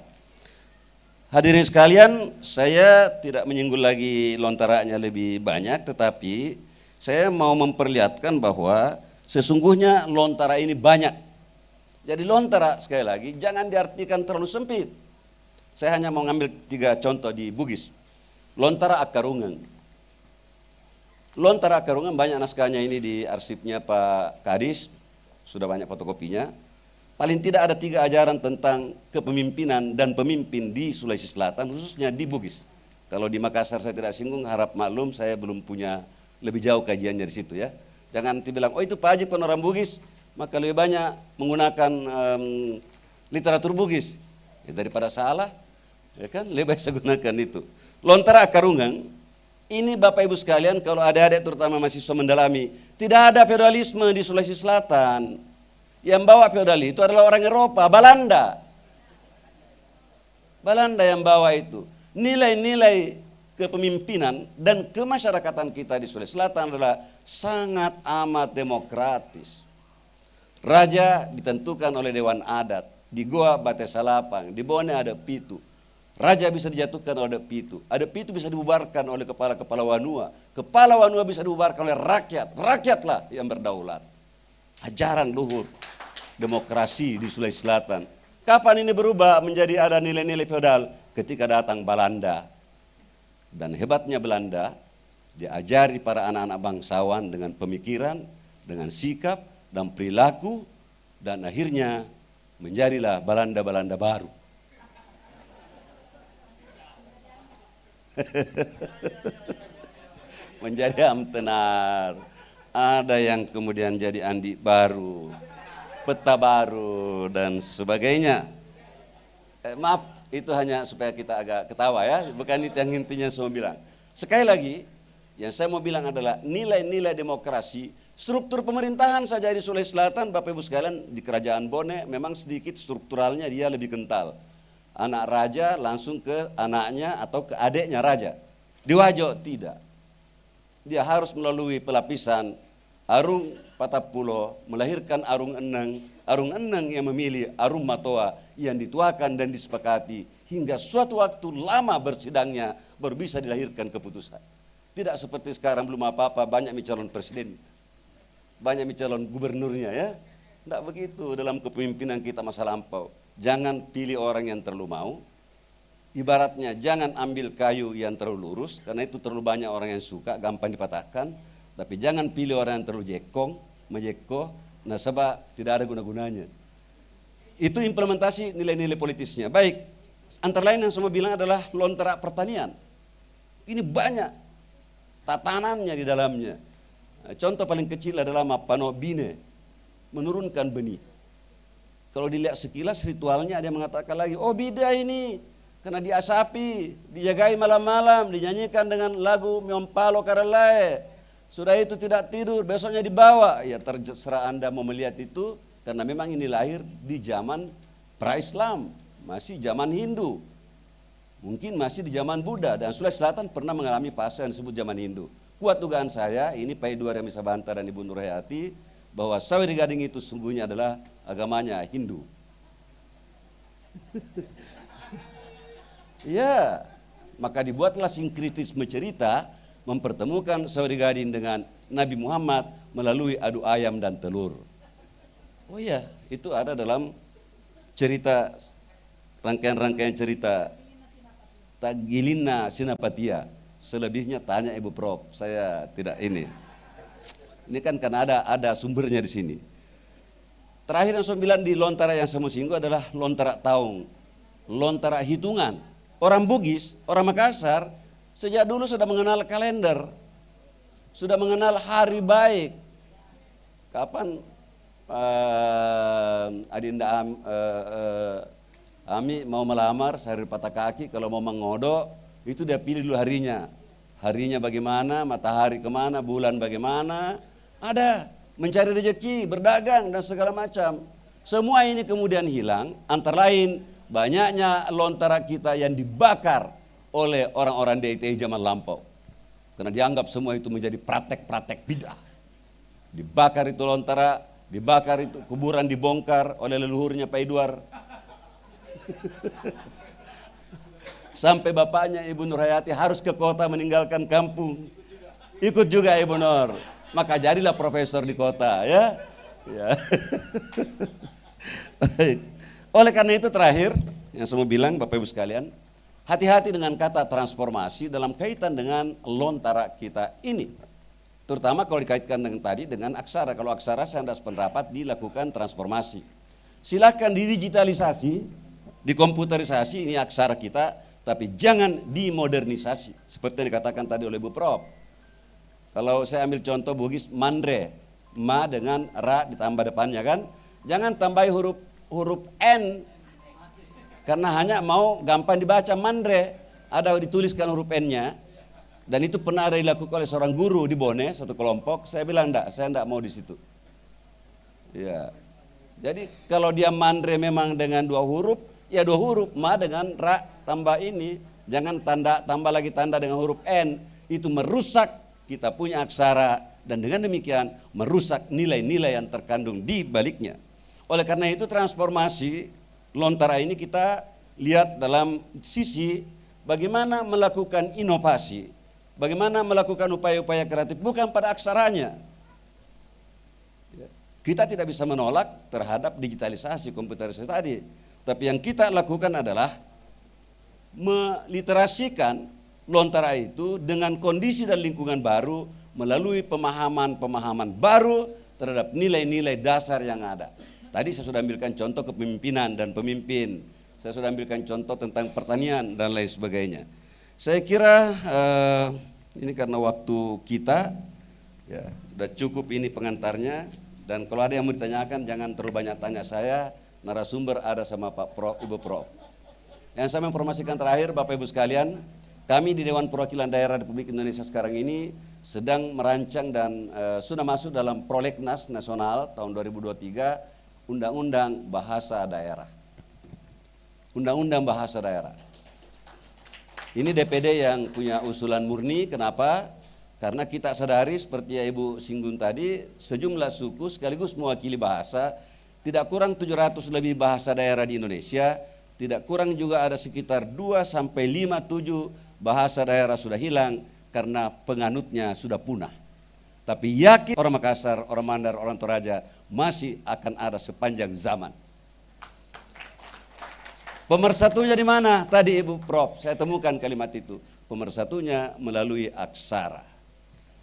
Speaker 8: Hadirin sekalian, saya tidak menyinggung lagi lontaranya lebih banyak, tetapi saya mau memperlihatkan bahwa sesungguhnya lontara ini banyak. Jadi lontara sekali lagi jangan diartikan terlalu sempit. Saya hanya mau ngambil 3 contoh di Bugis. Lontara Akarungan. Lontara Akarungan banyak naskahnya ini di arsipnya Pak Kadis, sudah banyak fotokopinya. Paling tidak ada 3 ajaran tentang kepemimpinan dan pemimpin di Sulawesi Selatan, khususnya di Bugis. Kalau di Makassar saya tidak singgung, harap maklum saya belum punya lebih jauh kajiannya di situ ya. Jangan nanti bilang, oh itu Pak Haji pun orang Bugis, maka lebih banyak menggunakan literatur Bugis. Ya, daripada salah, ya kan, lebih baik saya gunakan itu. Lontara Akarungan, ini Bapak Ibu sekalian, kalau adik-adik terutama mahasiswa mendalami, tidak ada feodalisme di Sulawesi Selatan. Yang bawa feodal itu adalah orang Eropa, Belanda. Belanda yang bawa itu. Nilai-nilai kepemimpinan dan kemasyarakatan kita di Sulawesi Selatan adalah sangat amat demokratis. Raja ditentukan oleh Dewan Adat. Di Goa Bate Salapang, di Bone ada pitu. Raja bisa dijatuhkan oleh pitu. Ada pitu bisa dibubarkan oleh kepala-kepala wanua. Kepala wanua bisa dibubarkan oleh rakyat. Rakyatlah yang berdaulat. Ajaran luhur demokrasi di Sulawesi Selatan. Kapan ini berubah menjadi ada nilai-nilai feodal? Ketika datang Belanda. Dan hebatnya Belanda, diajari para anak-anak bangsawan dengan pemikiran, dengan sikap dan perilaku, dan akhirnya menjadilah Belanda-Belanda baru. Menjadi Amtenar. Ada yang kemudian jadi Andi baru, peta baru dan sebagainya. Maaf, itu hanya supaya kita agak ketawa ya, bukan itu yang intinya saya mau bilang. Sekali lagi, yang saya mau bilang adalah nilai-nilai demokrasi Struktur pemerintahan saja di Sulawesi Selatan, Bapak Ibu sekalian, di Kerajaan Bone memang sedikit strukturalnya dia lebih kental. Anak raja langsung ke anaknya atau ke adiknya raja. Di Wajo tidak. Dia harus melalui pelapisan Arung Patapulo, melahirkan Arung Eneng yang memilih Arung Matoa yang dituakan dan disepakati hingga suatu waktu lama bersidangnya baru bisa dilahirkan keputusan. Tidak seperti sekarang belum apa-apa, banyak calon presiden, banyak calon gubernurnya ya. Tidak begitu dalam kepemimpinan kita masa lampau. Jangan pilih orang yang terlalu mau. Ibaratnya jangan ambil kayu yang terlalu lurus, karena itu terlalu banyak orang yang suka, gampang dipatahkan. Tapi jangan pilih orang yang terlalu menjeko, nah sebab tidak ada guna-gunanya. Itu implementasi nilai-nilai politisnya. Baik, antara lain yang semua bilang adalah lontera pertanian. Ini banyak tatanannya di dalamnya. Contoh paling kecil adalah mapanobine, menurunkan benih. Kalau dilihat sekilas ritualnya ada yang mengatakan lagi, oh bida ini karena diasapi, dijagai malam-malam, dinyanyikan dengan lagu Miompalo Karalae. Sudah itu tidak tidur, besoknya dibawa. Ya terserah Anda mau melihat itu, karena memang ini lahir di zaman pra-Islam, masih zaman Hindu. Mungkin masih di zaman Buddha, dan Sulawesi Selatan pernah mengalami fase yang disebut zaman Hindu. Kuat dugaan saya, ini Pak Edward yang bisa bantah dan Ibu Nurhayati, bahwa Saweri Gading itu sungguhnya adalah agamanya Hindu. Ya, maka dibuatlah sinkritisme cerita mempertemukan Saweri Gading dengan Nabi Muhammad melalui adu ayam dan telur. Oh iya, itu ada dalam cerita, rangkaian-rangkaian cerita Tagilina Sinapatia. Selebihnya tanya Ibu Prof, saya tidak ini. Ini kan karena ada sumbernya di sini. Terakhir yang 9 di lontara yang saya mau singgung adalah lontara taung, lontara hitungan. Orang Bugis, orang Makassar sejak dulu sudah mengenal kalender, sudah mengenal hari baik. Kapan Adinda Ami mau melamar sehari patah kaki, kalau mau mengodok itu dia pilih dulu harinya. Harinya bagaimana, matahari kemana, bulan bagaimana. Ada mencari rezeki, berdagang dan segala macam. Semua ini kemudian hilang, antara lain banyaknya lontara kita yang dibakar oleh orang-orang DITI zaman lampau. Karena dianggap semua itu menjadi praktek-praktek bid'ah. Dibakar itu lontara, dibakar itu kuburan dibongkar oleh leluhurnya Pak Edward. Sampai bapaknya Ibu Nurhayati harus ke kota meninggalkan kampung. Ikut juga Ibu Nur. Maka jadilah profesor di kota ya. Oleh karena itu terakhir yang saya mau bilang Bapak Ibu sekalian, hati-hati dengan kata transformasi dalam kaitan dengan lontara kita ini. Terutama kalau dikaitkan dengan tadi dengan aksara. Kalau aksara saya ada pendapat dilakukan transformasi. Silakan didigitalisasi, dikomputerisasi ini aksara kita, tapi jangan dimodernisasi. Seperti yang dikatakan tadi oleh Bu Prof. Kalau saya ambil contoh Bugis, mandre, ma dengan ra ditambah depannya kan. Jangan tambahi huruf N, karena hanya mau gampang dibaca mandre. Ada dituliskan huruf N-nya, dan itu pernah ada dilakukan oleh seorang guru di Bone, satu kelompok. Saya bilang saya enggak mau di situ. Ya. Jadi kalau dia mandre memang dengan 2 huruf, ya 2 huruf, ma dengan ra tambah ini, jangan tambah lagi tanda dengan huruf N, itu merusak kita punya aksara dan dengan demikian merusak nilai-nilai yang terkandung di baliknya. Oleh karena itu transformasi lontara ini kita lihat dalam sisi bagaimana melakukan inovasi, bagaimana melakukan upaya-upaya kreatif bukan pada aksaranya. Kita tidak bisa menolak terhadap digitalisasi, komputerisasi tadi. Tapi yang kita lakukan adalah meliterasikan lontara itu dengan kondisi dan lingkungan baru melalui pemahaman-pemahaman baru terhadap nilai-nilai dasar yang ada. Tadi saya sudah ambilkan contoh kepemimpinan dan pemimpin. Saya sudah ambilkan contoh tentang pertanian dan lain sebagainya. Saya kira ini karena waktu kita ya sudah cukup ini pengantarnya. Dan kalau ada yang mau ditanyakan jangan terlalu banyak tanya saya. Narasumber ada sama Pak Prof, Ibu Prof. Yang saya informasikan terakhir Bapak Ibu sekalian, kami di Dewan Perwakilan Daerah Republik Indonesia sekarang ini sedang merancang dan sudah masuk dalam prolegnas nasional tahun 2023 Undang-Undang Bahasa Daerah. Undang-Undang Bahasa Daerah. Ini DPD yang punya usulan murni. Kenapa? Karena kita sadari seperti yang Ibu singgung tadi, sejumlah suku sekaligus mewakili bahasa, tidak kurang 700 lebih bahasa daerah di Indonesia, tidak kurang juga ada sekitar 2-5-7 bahasa daerah sudah hilang karena penganutnya sudah punah. Tapi yakin orang Makassar, orang Mandar, orang Toraja masih akan ada sepanjang zaman. Pemersatunya di mana? Tadi Ibu Prof, saya temukan kalimat itu. Pemersatunya melalui aksara.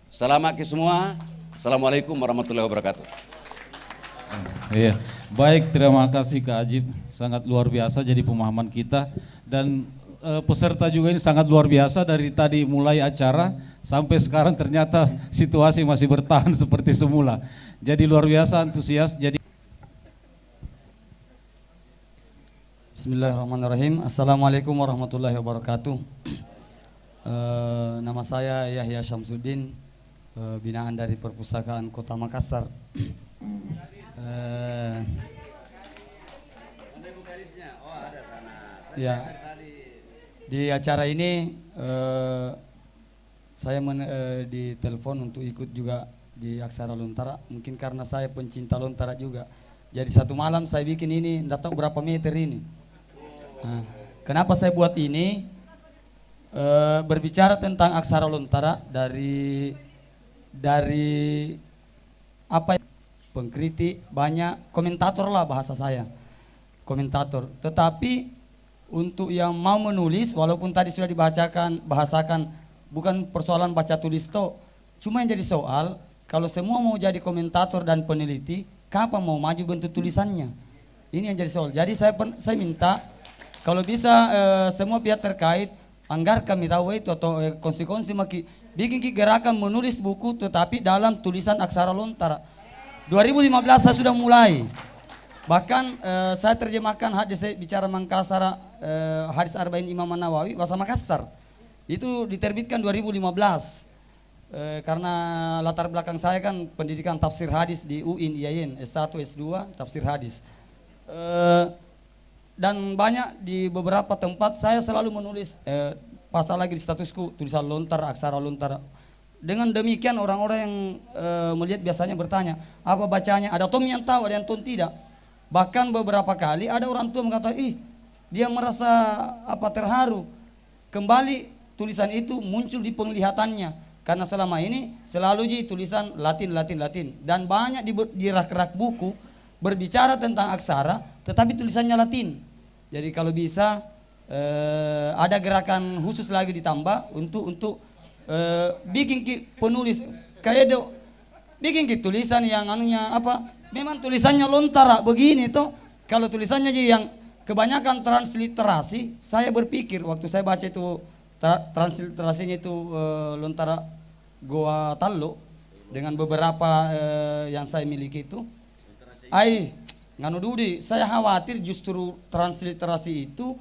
Speaker 8: Salam ke semua. Assalamualaikum warahmatullahi wabarakatuh.
Speaker 4: Iya, baik, terima kasih Kak Ajib. Sangat luar biasa jadi pemahaman kita, dan peserta juga ini sangat luar biasa dari tadi mulai acara sampai sekarang ternyata situasi masih bertahan seperti semula. Jadi luar biasa antusias. Jadi
Speaker 9: Bismillahirrahmanirrahim. Assalamualaikum warahmatullahi wabarakatuh. Nama saya Yahya Syamsuddin, binaan dari Perpustakaan Kota Makassar. Ya, di acara ini saya ditelepon untuk ikut juga di Aksara Lontara. Mungkin karena saya pencinta Lontara juga. Jadi satu malam saya bikin ini, tidak tahu berapa meter ini. Nah, kenapa saya buat ini? Berbicara tentang Aksara Lontara dari apa? Pengkritik, banyak komentator lah bahasa saya, komentator. Tetapi untuk yang mau menulis, walaupun tadi sudah bahasakan bukan persoalan baca tulis toh, cuma yang jadi soal kalau semua mau jadi komentator dan peneliti, kapan mau maju bentuk tulisannya? Ini yang jadi soal. Jadi saya minta kalau bisa semua pihak terkait anggarkan tahu itu atau konstitusi bikin gerakan menulis buku tetapi dalam tulisan Aksara Lontara. 2015 saya sudah mulai. Bahkan saya terjemahkan hadis bicara Makassar, hadis Arba'in Imam Nawawi bahasa Makassar. Itu diterbitkan 2015. Karena latar belakang saya kan pendidikan tafsir hadis di UIN IAIN S1 S2 tafsir hadis. Dan banyak di beberapa tempat saya selalu menulis pasal lagi di statusku tulisan Lontara, Aksara Lontara. Dengan demikian orang-orang yang melihat biasanya bertanya, apa bacanya? Ada tom yang tahu, ada yang tom tidak. Bahkan beberapa kali ada orang tua mengatakan, dia merasa terharu. Kembali tulisan itu muncul di penglihatannya. Karena selama ini selalu tulisan Latin. Dan banyak di rak-rak buku berbicara tentang aksara, tetapi tulisannya Latin. Jadi kalau bisa ada gerakan khusus lagi ditambah untuk bikin penulis kayak bikin tulisan yang memang tulisannya Lontara begini toh. Kalau tulisannya yang kebanyakan transliterasi, saya berpikir waktu saya baca itu transliterasinya itu Lontara Goa Tallo dengan beberapa yang saya miliki itu, nganu Dudi, saya khawatir justru transliterasi itu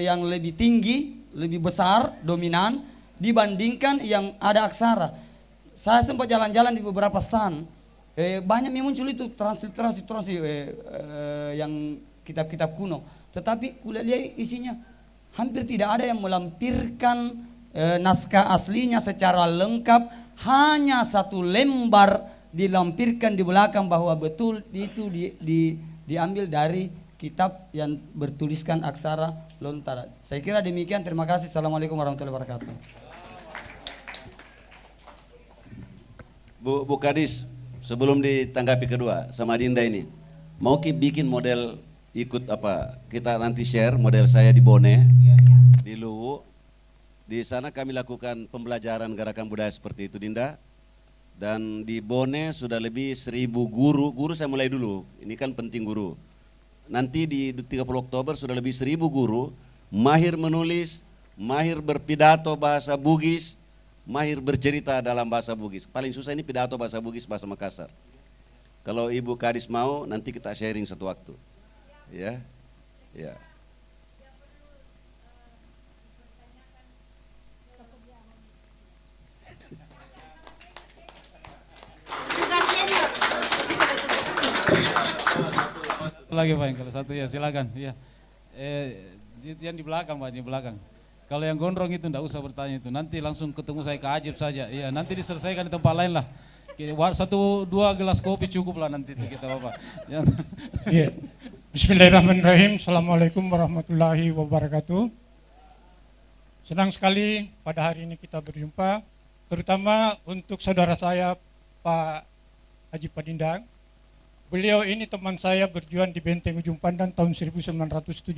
Speaker 9: yang lebih tinggi, lebih besar, dominan dibandingkan yang ada aksara. Saya sempat jalan-jalan di beberapa stand, banyak yang muncul itu transliterasi yang kitab-kitab kuno. Tetapi kulihat isinya hampir tidak ada yang melampirkan naskah aslinya secara lengkap. Hanya satu lembar dilampirkan di belakang bahwa betul itu diambil dari kitab yang bertuliskan aksara Lontara. Saya kira demikian. Terima kasih. Assalamualaikum warahmatullahi wabarakatuh.
Speaker 8: Bu Kadis, sebelum ditanggapi kedua sama Dinda ini, mau bikin model ikut kita nanti share model saya di Bone, di Luwu. Di sana kami lakukan pembelajaran gerakan budaya seperti itu, Dinda. Dan di Bone sudah lebih 1000 guru saya mulai dulu, ini kan penting guru. Nanti di 30 Oktober sudah lebih 1000 guru, mahir menulis, mahir berpidato bahasa Bugis, mahir bercerita dalam bahasa Bugis. Paling susah ini pidato bahasa Bugis, bahasa Makassar. Kalau Ibu Kadis mau, nanti kita sharing satu waktu. Ya.
Speaker 4: lagi Pak, kalau satu ya silakan. Ya. Yang di belakang Pak, di belakang. Kalau yang gondrong itu enggak usah bertanya itu, nanti langsung ketemu saya ke Ajib saja. Iya, nanti diselesaikan di tempat lain lah. 1-2 gelas kopi cukup lah nanti itu kita Bapak.
Speaker 10: Iya. Bismillahirrahmanirrahim. Assalamualaikum warahmatullahi wabarakatuh. Senang sekali pada hari ini kita berjumpa, terutama untuk saudara saya Pak Haji Padindang. Beliau ini teman saya berjuang di Benteng Ujung Pandang tahun 1977.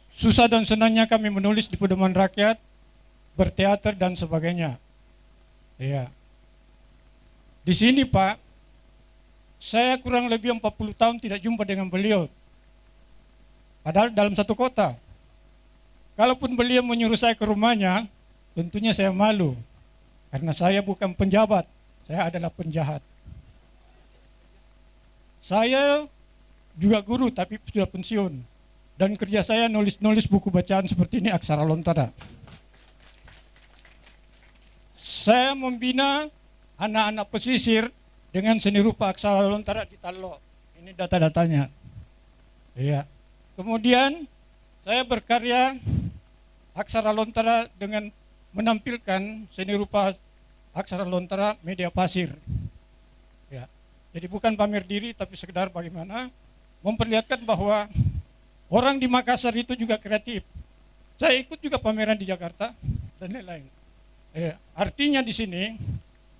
Speaker 10: Susah dan senangnya kami menulis di pedoman rakyat, berteater dan sebagainya. Ya. Di sini Pak, saya kurang lebih 40 tahun tidak jumpa dengan beliau. Padahal dalam satu kota. Kalaupun beliau menyuruh saya ke rumahnya, tentunya saya malu. Karena saya bukan penjabat, saya adalah penjahat. Saya juga guru tapi sudah pensiun. Dan kerja saya nulis-nulis buku bacaan seperti ini, Aksara Lontara. Saya membina anak-anak pesisir dengan seni rupa Aksara Lontara di Tallo. Ini data-datanya. Iya. Kemudian saya berkarya Aksara Lontara dengan menampilkan seni rupa Aksara Lontara media pasir. Ya. Jadi bukan pamer diri tapi sekedar bagaimana memperlihatkan bahwa orang di Makassar itu juga kreatif. Saya ikut juga pameran di Jakarta dan lain-lain. Artinya di sini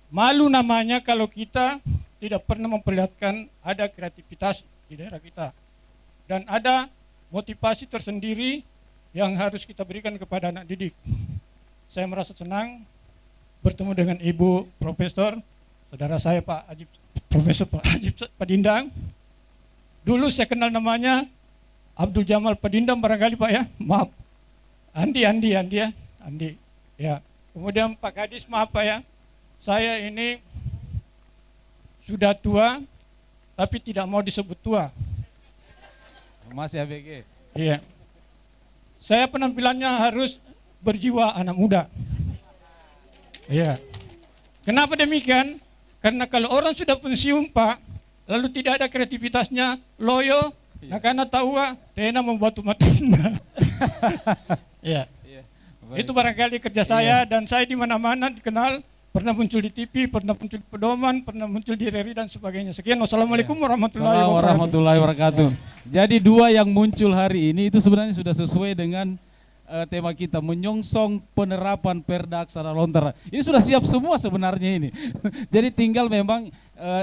Speaker 10: malu namanya kalau kita tidak pernah memperlihatkan ada kreativitas di daerah kita. Dan ada motivasi tersendiri yang harus kita berikan kepada anak didik. Saya merasa senang bertemu dengan Ibu Profesor, saudara saya Pak Ajib, Profesor Pak Ajib Padindang. Dulu saya kenal namanya Abdul Jamal Padindang barangkali Pak ya, maaf. Andi ya, Andi. Ya. Kemudian Pak Kadis maaf Pak ya, saya ini sudah tua tapi tidak mau disebut tua.
Speaker 4: Masih ABG.
Speaker 10: Iya. Saya penampilannya harus berjiwa anak muda. Iya. Kenapa demikian? Karena kalau orang sudah pensiun Pak, lalu tidak ada kreativitasnya, loyo, nah karena tahu tena membuat matunda. Iya. Itu barangkali kerja saya dan saya di mana-mana dikenal. Pernah muncul di TV, pernah muncul di pedoman, pernah muncul di RRI dan sebagainya. Sekian, wassalamualaikum warahmatullahi wabarakatuh.
Speaker 4: Jadi dua yang muncul hari ini itu sebenarnya sudah sesuai dengan tema kita, menyongsong penerapan Perda Aksara Lontara. Ini sudah siap semua sebenarnya ini. Jadi tinggal memang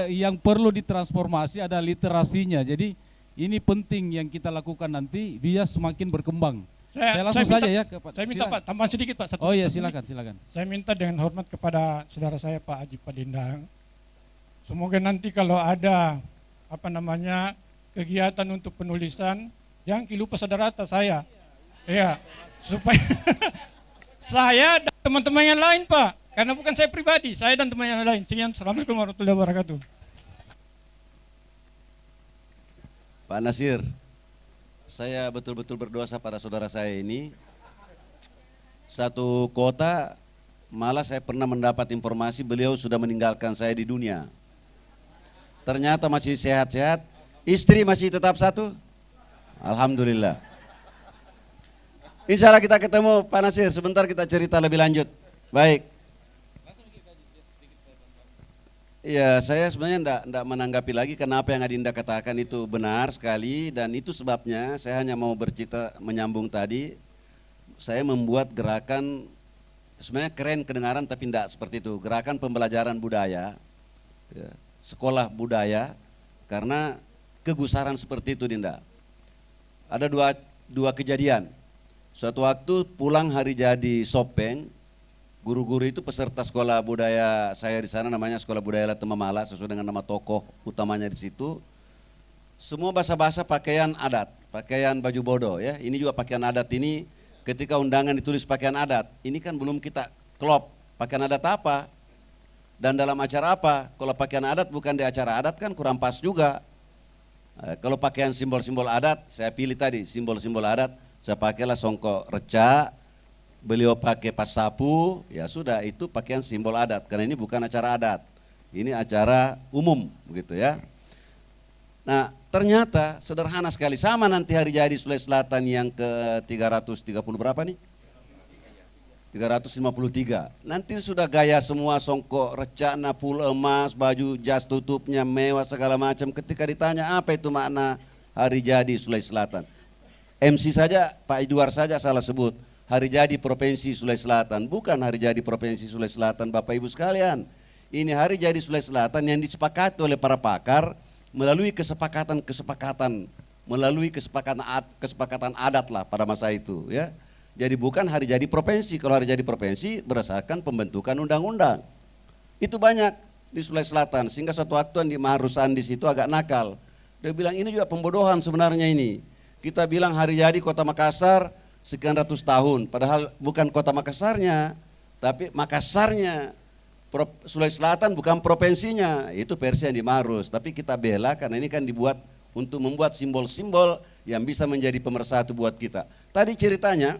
Speaker 4: yang perlu ditransformasi ada literasinya. Jadi ini penting yang kita lakukan nanti biar semakin berkembang. Saya langsung saja ya ke Pak.
Speaker 10: Saya minta Pak, tambahan sedikit Pak.
Speaker 4: Oh iya silakan.
Speaker 10: Saya minta dengan hormat kepada saudara saya Pak Haji Padindang. Semoga nanti kalau ada kegiatan untuk penulisan, jangan lupa saudara saya. Ya, supaya saya dan teman-teman yang lain Pak. Karena bukan saya pribadi, saya dan teman yang lain. Sekian, assalamualaikum warahmatullahi wabarakatuh.
Speaker 8: Pak Nasir, saya betul-betul berdosa pada saudara saya ini. Satu kota, malah saya pernah mendapat informasi beliau sudah meninggalkan saya di dunia. Ternyata masih sehat-sehat, istri masih tetap satu. Alhamdulillah. Insya Allah kita ketemu Pak Nasir, sebentar kita cerita lebih lanjut. Baik. Iya, saya sebenarnya enggak menanggapi lagi karena apa yang Adinda katakan itu benar sekali dan itu sebabnya saya hanya mau bercerita menyambung tadi. Saya membuat gerakan sebenarnya keren kedengaran tapi enggak seperti itu. Gerakan pembelajaran budaya, ya, sekolah budaya karena kegusaran seperti itu Dinda. Ada dua kejadian. Suatu waktu pulang hari jadi Sopeng, guru-guru itu peserta sekolah budaya saya di sana namanya Sekolah Budaya Latemamala sesuai dengan nama tokoh utamanya di situ. Semua bahasa-bahasa pakaian adat, pakaian baju bodoh ya. Ini juga pakaian adat ini ketika undangan ditulis pakaian adat. Ini kan belum kita klop pakaian adat apa dan dalam acara apa. Kalau pakaian adat bukan di acara adat kan kurang pas juga. Kalau pakaian simbol-simbol adat saya pilih tadi simbol-simbol adat. Saya pakailah songkok reca, beliau pakai pas sapu, ya sudah itu pakaian simbol adat karena ini bukan acara adat. Ini acara umum begitu ya. Nah, ternyata sederhana sekali, sama nanti hari jadi Sulawesi Selatan yang ke 330 berapa nih? 353. Nanti sudah gaya semua, songkok, recana, pul emas, baju jas tutupnya mewah segala macam. Ketika ditanya apa itu makna hari jadi Sulawesi Selatan, MC saja Pak Idwar saja salah sebut hari jadi Provinsi Sulawesi Selatan. Bukan hari jadi Provinsi Sulawesi Selatan, Bapak Ibu sekalian. Ini hari jadi Sulawesi Selatan yang disepakati oleh para pakar melalui kesepakatan, melalui kesepakatan adat lah pada masa itu, ya. Jadi bukan hari jadi provinsi. Kalau hari jadi provinsi berdasarkan pembentukan undang-undang. Itu banyak di Sulawesi Selatan, sehingga satu waktu di Maharus Andis itu agak nakal. Dia bilang ini juga pembodohan sebenarnya ini. Kita bilang hari jadi Kota Makassar sekian ratus tahun, padahal bukan Kota Makassarnya, tapi Makassarnya. Sulawesi Selatan bukan provinsinya, itu versi yang di Maharus. Tapi kita bela karena ini kan dibuat untuk membuat simbol-simbol yang bisa menjadi pemersatu buat kita. Tadi ceritanya,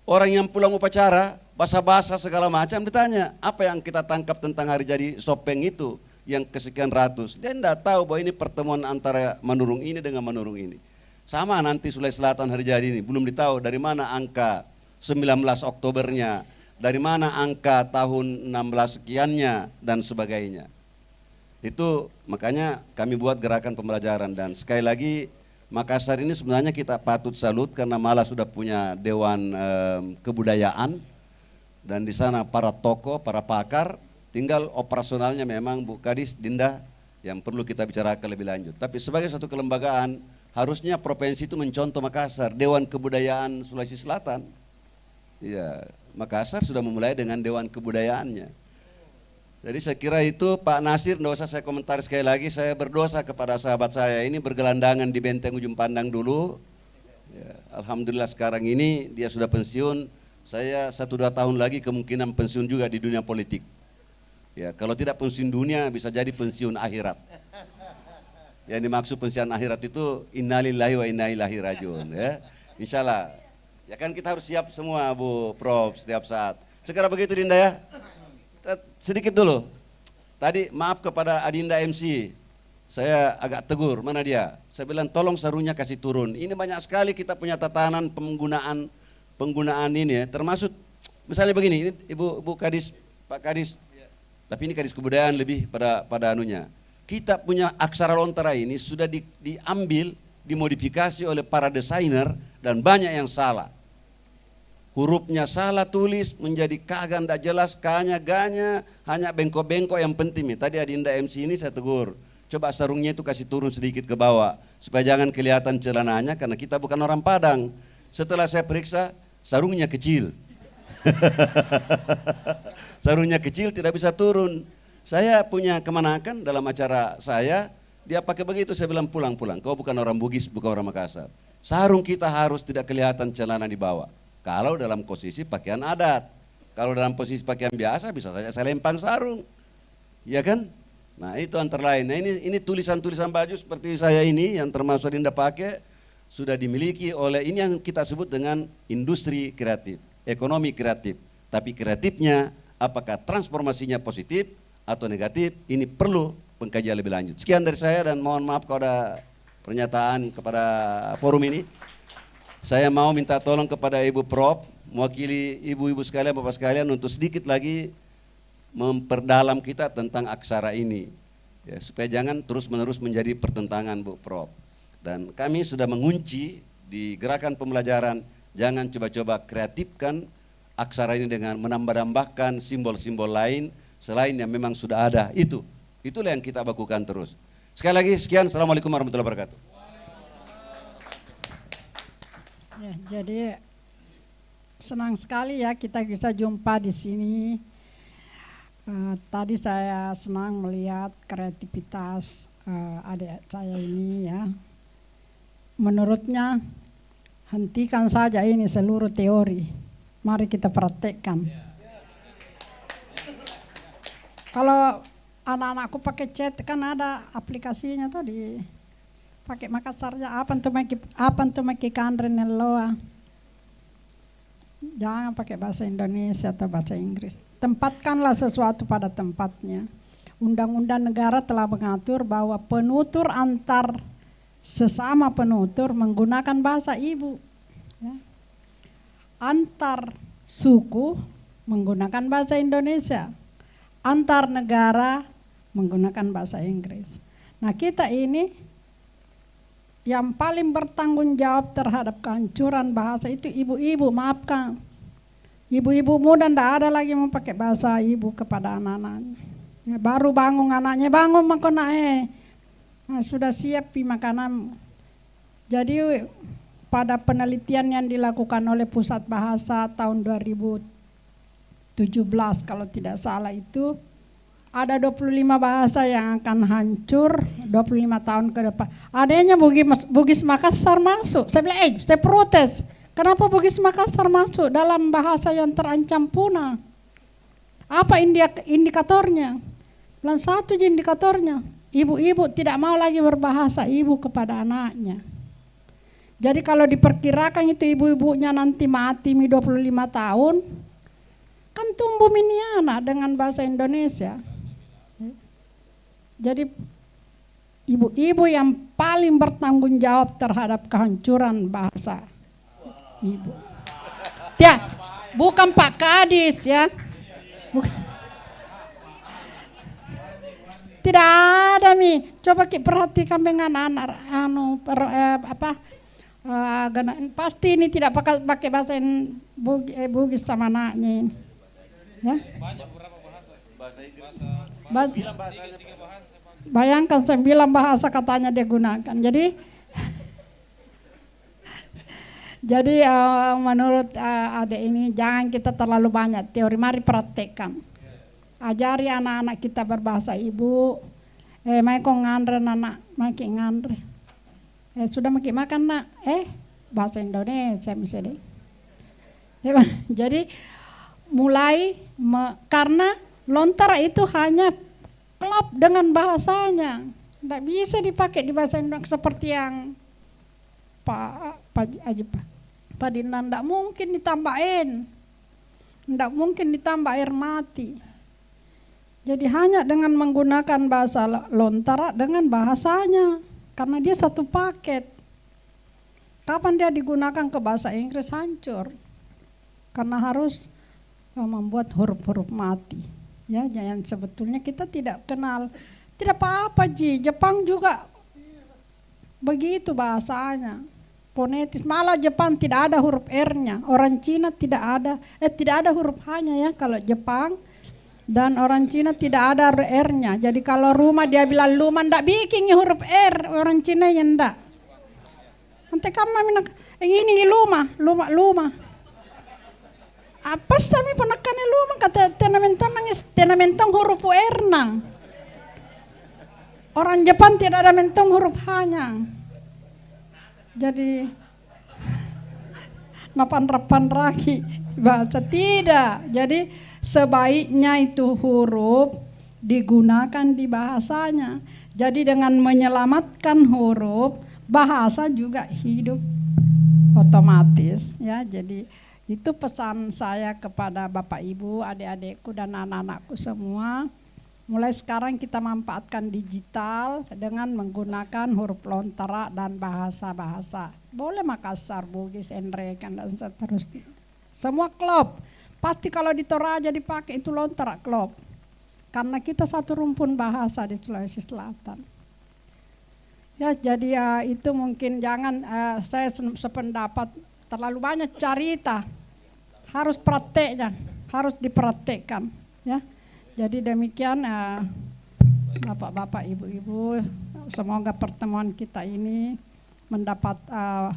Speaker 8: orang yang pulang upacara, basa-basa segala macam ditanya, apa yang kita tangkap tentang hari jadi Sopeng itu yang kesekian ratus. Dia tidak tahu bahwa ini pertemuan antara Manurung ini dengan Manurung ini. Sama nanti Sulawesi Selatan hari jadi ini, belum ditahu dari mana angka 19 Oktobernya, dari mana angka tahun 16 sekiannya dan sebagainya. Itu makanya kami buat gerakan pembelajaran, dan sekali lagi Makassar ini sebenarnya kita patut salut karena malah sudah punya dewan kebudayaan, dan di sana para tokoh, para pakar, tinggal operasionalnya memang Bu Kadis, Dinda yang perlu kita bicarakan lebih lanjut. Tapi sebagai satu kelembagaan harusnya provinsi itu mencontoh Makassar, Dewan Kebudayaan Sulawesi Selatan. Ya, Makassar sudah memulai dengan dewan kebudayaannya. Jadi saya kira itu Pak Nasir, tidak usah saya komentar sekali lagi. Saya berdosa kepada sahabat saya ini bergelandangan di benteng ujung pandang dulu. Ya, alhamdulillah sekarang ini dia sudah pensiun. Saya 1-2 tahun lagi kemungkinan pensiun juga di dunia politik. Ya, kalau tidak pensiun dunia bisa jadi pensiun akhirat. Yang dimaksud pensiun akhirat itu innalillahi wa inna ilaihi rajiun, ya. Insyaallah. Ya kan kita harus siap semua Bu Prof setiap saat. Segera begitu Dinda ya. Sedikit dulu. Tadi maaf kepada Adinda MC. Saya agak tegur, mana dia? Saya bilang tolong sarunya kasih turun. Ini banyak sekali kita punya tatanan penggunaan ini ya. Termasuk misalnya begini, ini Ibu Kadis, Pak Kadis. Tapi ini Kadis Kebudayaan lebih pada anunya. Kita punya aksara Lontara ini sudah diambil, dimodifikasi oleh para desainer dan banyak yang salah. Hurufnya salah tulis, menjadi kagak tidak jelas, kanya ganya, hanya bengkok-bengkok yang penting. Tadi Adinda MC ini saya tegur, coba sarungnya itu kasih turun sedikit ke bawah, supaya jangan kelihatan celananya karena kita bukan orang Padang. Setelah saya periksa, sarungnya kecil. Sarungnya kecil tidak bisa turun. Saya punya kemanakan dalam acara saya, dia pakai begitu, saya bilang pulang-pulang, kau bukan orang Bugis, bukan orang Makassar. Sarung kita harus tidak kelihatan celana di bawah. Kalau dalam posisi pakaian adat, kalau dalam posisi pakaian biasa bisa saja saya lempang sarung, ya kan? Nah itu antara lain. Nah ini tulisan-tulisan baju seperti saya ini yang termasuk Dinda pakai sudah dimiliki oleh ini yang kita sebut dengan industri kreatif, ekonomi kreatif. Tapi kreatifnya apakah transformasinya positif atau negatif? Ini perlu pengkajian lebih lanjut. Sekian dari saya dan mohon maaf kalau ada pernyataan kepada forum ini. Saya mau minta tolong kepada Ibu Prof, mewakili ibu-ibu sekalian, bapak sekalian untuk sedikit lagi memperdalam kita tentang aksara ini. Ya, supaya jangan terus-menerus menjadi pertentangan Bu Prof. Dan kami sudah mengunci di gerakan pembelajaran, jangan coba-coba kreatifkan aksara ini dengan menambah-nambahkan simbol-simbol lain selain yang memang sudah ada. Itulah yang kita bakukan terus. Sekali lagi sekian, Assalamualaikum warahmatullahi wabarakatuh.
Speaker 7: Ya, jadi senang sekali ya kita bisa jumpa di sini. Tadi saya senang melihat kreativitas adik saya ini ya. Menurutnya hentikan saja ini seluruh teori. Mari kita praktekkan. Kalau anak-anakku pakai chat kan ada aplikasinya tuh di pakai Makassarnya apa tuh make kandren loa. Jangan pakai bahasa Indonesia atau bahasa Inggris. Tempatkanlah sesuatu pada tempatnya. Undang-undang negara telah mengatur bahwa penutur antar sesama penutur menggunakan bahasa ibu. Ya. Antar suku menggunakan bahasa Indonesia, antar negara menggunakan bahasa Inggris. Nah, kita ini yang paling bertanggung jawab terhadap kehancuran bahasa itu ibu-ibu, maafkan. Ibu-ibu muda ndak ada lagi mau pakai bahasa ibu kepada anak-anaknya. Ya, baru bangun anaknya, bangun makona sudah siap makanan. Jadi pada penelitian yang dilakukan oleh Pusat Bahasa tahun 2017 kalau tidak salah itu, ada 25 bahasa yang akan hancur 25 tahun ke depan. Adanya Bugis Makassar masuk. Saya bilang, saya protes. Kenapa Bugis Makassar masuk dalam bahasa yang terancam punah? Apa indikatornya? Bilang satu indikatornya. Ibu-ibu tidak mau lagi berbahasa ibu kepada anaknya. Jadi kalau diperkirakan itu ibu-ibunya nanti mati 25 tahun, kan tumbuh mini anak dengan bahasa Indonesia. Jadi ibu-ibu yang paling bertanggung jawab terhadap kehancuran bahasa ibu. Ya, bukan Pak Kadis ya. Tidak ada coba kita perhatikan dengan anak pasti ini tidak pakai bahasa Bugis sama anaknya ini. Ya. Bayangkan 9 bahasa katanya dia gunakan. Jadi menurut adik ini jangan kita terlalu banyak teori, mari praktekkan. Ajari anak-anak kita berbahasa ibu. Mai kong ngandre anak, makin ngandre. Sudah makin makan nak, bahasa Indonesia misalnya. Jadi mulai karena Lontara itu hanya klop dengan bahasanya, tidak bisa dipakai di bahasa Indonesia seperti yang Pak Dinan, tidak mungkin ditambahin, tidak mungkin ditambah air mati. Jadi hanya dengan menggunakan bahasa Lontara dengan bahasanya, karena dia satu paket. Kapan dia digunakan ke bahasa Inggris hancur, karena harus membuat huruf-huruf mati. Ya, yang sebetulnya kita tidak kenal. Tidak apa-apa Jepang juga begitu bahasanya. Fonetis, malah Jepang tidak ada huruf R-nya. Orang Cina tidak ada huruf H-nya ya kalau Jepang. Dan orang Cina tidak ada R-nya. Jadi kalau rumah dia bilang rumah, ndak bikin huruf R, orang Cina yang ndak. Nanti kamu ini rumah. Apa sami penekane rumah kata tenamentong huruf R nang. Orang Jepang tidak ada mentong huruf H-nya. Jadi napan-rapan lagi bahasa tidak. Jadi sebaiknya itu huruf digunakan di bahasanya. Jadi dengan menyelamatkan huruf, bahasa juga hidup otomatis ya. Jadi itu pesan saya kepada Bapak Ibu, adik-adikku dan anak-anakku semua. Mulai sekarang kita manfaatkan digital dengan menggunakan huruf Lontara dan bahasa-bahasa. Boleh Makassar, Bugis, Enrekan dan seterusnya. Semua klop. Pasti kalau di Toraja dipakai itu Lontara klop. Karena kita satu rumpun bahasa di Sulawesi Selatan. Ya, jadi ya itu mungkin jangan saya sependapat terlalu banyak cerita. Harus prakteknya, harus dipraktekkan ya. Jadi demikian Bapak-bapak, Ibu-ibu, semoga pertemuan kita ini mendapat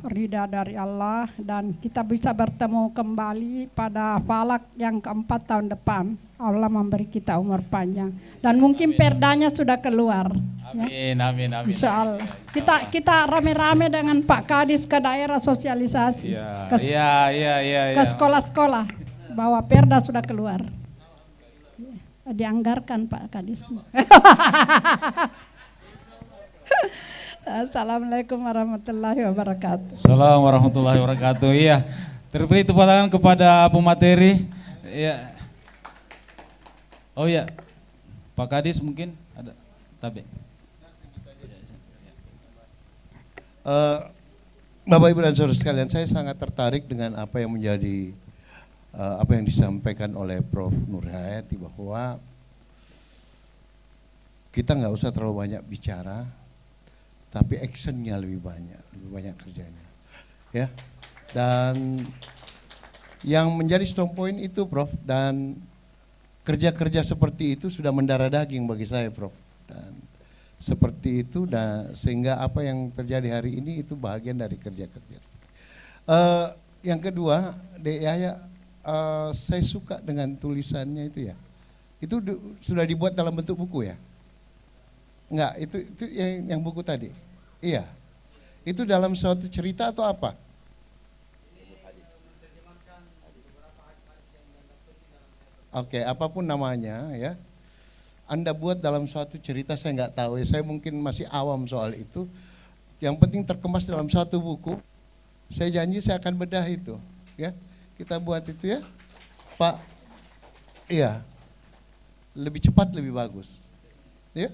Speaker 7: ridha dari Allah dan kita bisa bertemu kembali pada falak yang keempat tahun depan. Allah memberi kita umur panjang dan mungkin perdanya sudah keluar.
Speaker 11: Amin, ya. Amin.
Speaker 7: Insya Allah. Kita rame-rame dengan Pak Kadis ke daerah sosialisasi, ke sekolah-sekolah bahwa perda sudah keluar. Dianggarkan Pak Kadis. Assalamualaikum warahmatullahi wabarakatuh.
Speaker 11: Assalamualaikum warahmatullahi wabarakatuh. Iya, terberi tepuk tangan kepada pemateri. Iya. Oh iya, Pak Kadis mungkin ada tabe.
Speaker 5: Bapak Ibu dan Saudara sekalian, saya sangat tertarik dengan apa yang menjadi apa yang disampaikan oleh Prof. Nur Hayati, bahwa kita nggak usah terlalu banyak bicara, tapi actionnya lebih banyak kerjanya, ya. Dan yang menjadi strong point itu, Prof, dan kerja-kerja seperti itu sudah mendarah daging bagi saya, Prof. Dan seperti itu, dan sehingga apa yang terjadi hari ini itu bagian dari kerja-kerja. Yang kedua, Dek Yaya, saya suka dengan tulisannya itu ya. Itu sudah dibuat dalam bentuk buku ya? Enggak, itu yang buku tadi. Iya. Itu dalam suatu cerita atau apa? Oke, apapun namanya ya. Anda buat dalam suatu cerita, saya nggak tahu ya, saya mungkin masih awam soal itu. Yang penting terkemas dalam suatu buku. Saya janji saya akan bedah itu, ya. Kita buat itu ya, Pak. Iya. Lebih cepat lebih bagus. Ya.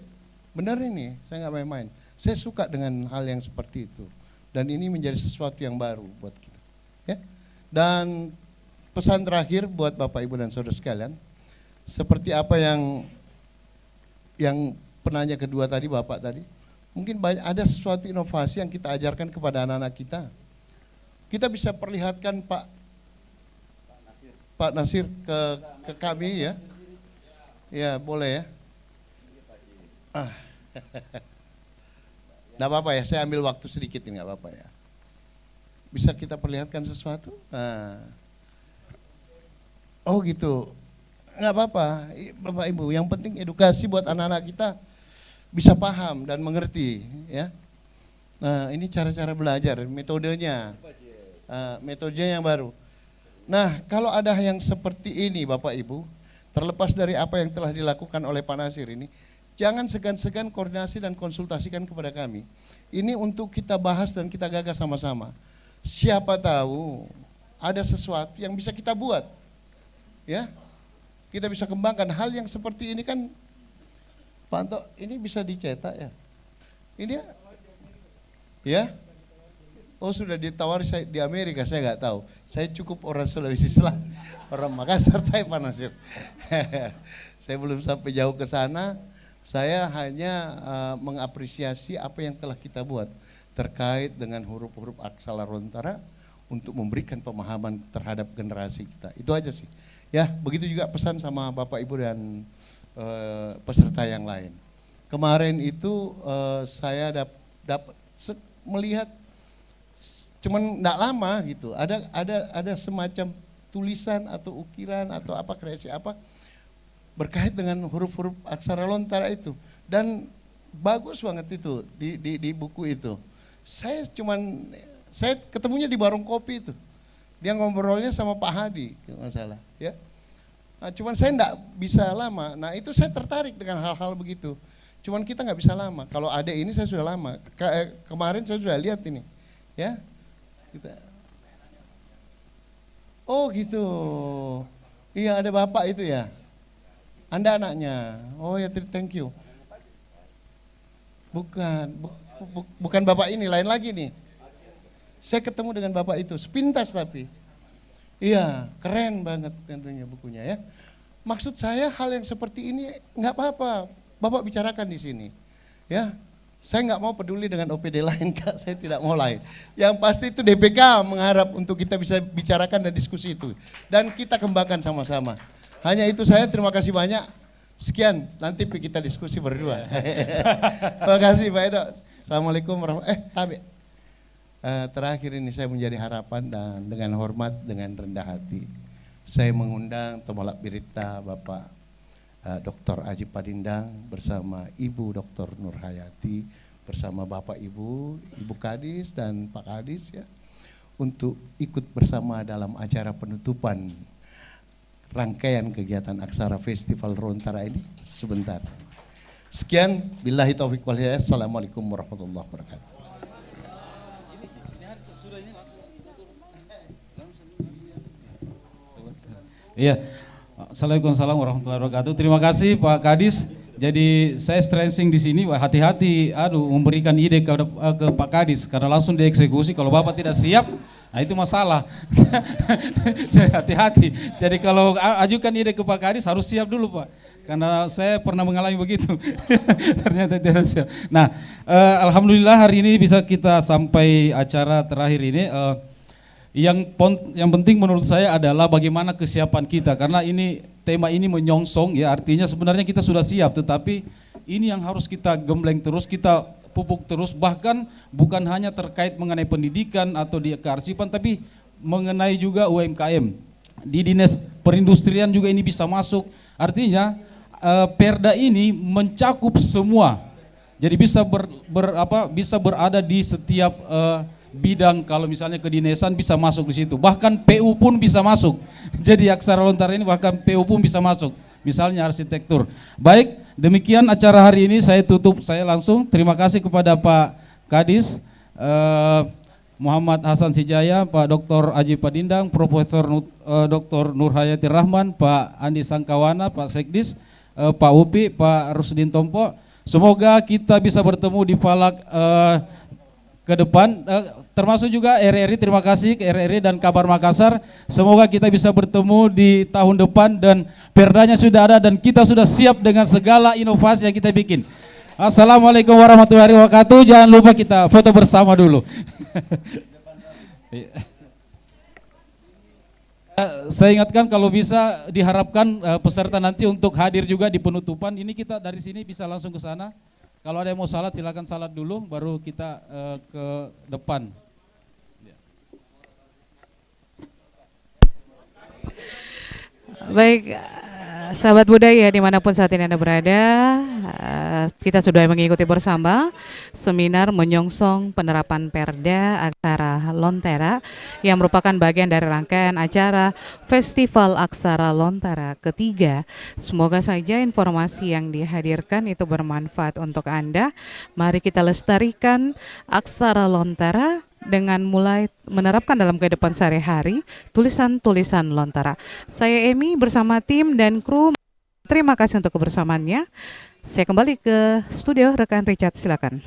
Speaker 5: Benar ini, saya nggak main-main. Saya suka dengan hal yang seperti itu. Dan ini menjadi sesuatu yang baru buat kita. Ya. Dan pesan terakhir buat Bapak Ibu dan Saudara sekalian, seperti apa yang penanya kedua tadi, Bapak tadi, mungkin ada sesuatu inovasi yang kita ajarkan kepada anak-anak kita. Kita bisa perlihatkan Pak Nasir ke kami ya. Ya, boleh ya. Nggak apa-apa ya, saya ambil waktu sedikit ini, nggak apa-apa ya. Bisa kita perlihatkan sesuatu? Nah. Oh gitu, nggak apa-apa Bapak Ibu, yang penting edukasi buat anak-anak kita bisa paham dan mengerti ya. Nah ini cara-cara belajar, metodenya yang baru. Nah kalau ada yang seperti ini Bapak Ibu, terlepas dari apa yang telah dilakukan oleh Pak Nasir ini, jangan segan-segan koordinasi dan konsultasikan kepada kami. Ini untuk kita bahas dan kita gagas sama-sama. Siapa tahu ada sesuatu yang bisa kita buat. Ya, kita bisa kembangkan hal yang seperti ini kan, Pak Anto, ini bisa dicetak ya. Ini ya, oh sudah ditawari saya di Amerika, saya nggak tahu. Saya cukup orang Sulawesi Selatan, orang Makassar, saya Pak Nasir. Saya belum sampai jauh ke sana. Saya hanya mengapresiasi apa yang telah kita buat terkait dengan huruf-huruf aksara Lontara untuk memberikan pemahaman terhadap generasi kita. Itu aja sih. Ya, begitu juga pesan sama Bapak Ibu dan peserta yang lain. Kemarin itu saya dapat melihat, cuman enggak lama gitu. Ada semacam tulisan atau ukiran atau apa, kreasi apa berkait dengan huruf-huruf aksara Lontara itu, dan bagus banget itu di buku itu. Saya ketemunya di warung kopi itu. Dia ngobrolnya sama Pak Hadi, kalau nggak salah, ya. Nah, cuman saya enggak bisa lama. Nah itu saya tertarik dengan hal-hal begitu. Cuman kita nggak bisa lama. Kalau ada ini saya sudah lama. Kemarin saya sudah lihat ini, ya. Oh gitu. Iya ada Bapak itu ya. Anda anaknya. Oh ya, thank you. Bukan Bapak ini, lain lagi nih. Saya ketemu dengan Bapak itu, sepintas tapi. Iya, keren banget tentunya bukunya ya. Maksud saya hal yang seperti ini nggak apa-apa, Bapak bicarakan di sini. Ya, saya nggak mau peduli dengan OPD lain, Kak. Saya tidak mau lain. Yang pasti itu DPK mengharap untuk kita bisa bicarakan dan diskusi itu. Dan kita kembangkan sama-sama. Hanya itu saya, terima kasih banyak. Sekian, nanti kita diskusi berdua. Terima kasih Pak Edo. Assalamualaikum warahmatullahi wabarakatuh. Terakhir ini saya menjadi harapan dan dengan hormat, dengan rendah hati, saya mengundang Tomolak Birita Bapak Dr. Aji Padindang bersama Ibu Dr. Nur Hayati, bersama Bapak Ibu Kadis dan Pak Kadis ya, untuk ikut bersama dalam acara penutupan rangkaian kegiatan Aksara Festival Lontara ini sebentar. Sekian, billahi taufiq wal hidayah. Assalamualaikum warahmatullahi wabarakatuh.
Speaker 11: Iya, Assalamualaikum warahmatullahi wabarakatuh. Terima kasih Pak Kadis. Jadi saya stressing di sini, wah, hati-hati, memberikan ide ke Pak Kadis karena langsung dieksekusi. Kalau Bapak tidak siap, nah itu masalah. Jadi hati-hati. Jadi kalau ajukan ide ke Pak Kadis harus siap dulu, Pak. Karena saya pernah mengalami begitu. Ternyata tidak siap. Nah, alhamdulillah hari ini bisa kita sampai acara terakhir ini. Yang penting menurut saya adalah bagaimana kesiapan kita, karena ini tema ini menyongsong ya, artinya sebenarnya kita sudah siap, tetapi ini yang harus kita gembleng terus, kita pupuk terus, bahkan bukan hanya terkait mengenai pendidikan atau di kearsipan, tapi mengenai juga UMKM. Di dinas perindustrian juga ini bisa masuk, artinya Perda ini mencakup semua, jadi bisa berada di setiap bidang. Kalau misalnya kedinasan bisa masuk di situ, bahkan PU pun bisa masuk. Jadi Aksara Lontara ini bahkan PU pun bisa masuk, misalnya arsitektur. Baik, demikian acara hari ini saya tutup, saya langsung terima kasih kepada Pak Kadis, Muhammad Hasan Sijaya, Pak Dr. Aji Padindang, Profesor Dr. Nur Hayati Rahman, Pak Andi Sangkawana, Pak Sekdis, Pak Upi, Pak Rusdin Tompo. Semoga kita bisa bertemu di Palak ke depan, termasuk juga RRI. Terima kasih ke RRI dan Kabar Makassar. Semoga kita bisa bertemu di tahun depan dan perdanya sudah ada dan kita sudah siap dengan segala inovasi yang kita bikin. Assalamualaikum warahmatullahi wabarakatuh. Jangan lupa kita foto bersama dulu. Saya ingatkan kalau bisa diharapkan peserta nanti untuk hadir juga di penutupan. Ini kita dari sini bisa langsung ke sana. Kalau ada yang mau salat silakan salat dulu, baru kita ke depan.
Speaker 2: Baik, sahabat budaya dimanapun saat ini Anda berada, kita sudah mengikuti bersama seminar menyongsong penerapan Perda Aksara Lontara yang merupakan bagian dari rangkaian acara Festival Aksara Lontara ketiga. Semoga saja informasi yang dihadirkan itu bermanfaat untuk Anda. Mari kita lestarikan Aksara Lontara dengan mulai menerapkan dalam kehidupan sehari-hari tulisan-tulisan Lontara. Saya Emi bersama tim dan kru, terima kasih untuk kebersamaannya. Saya kembali ke studio, rekan Richard, silakan.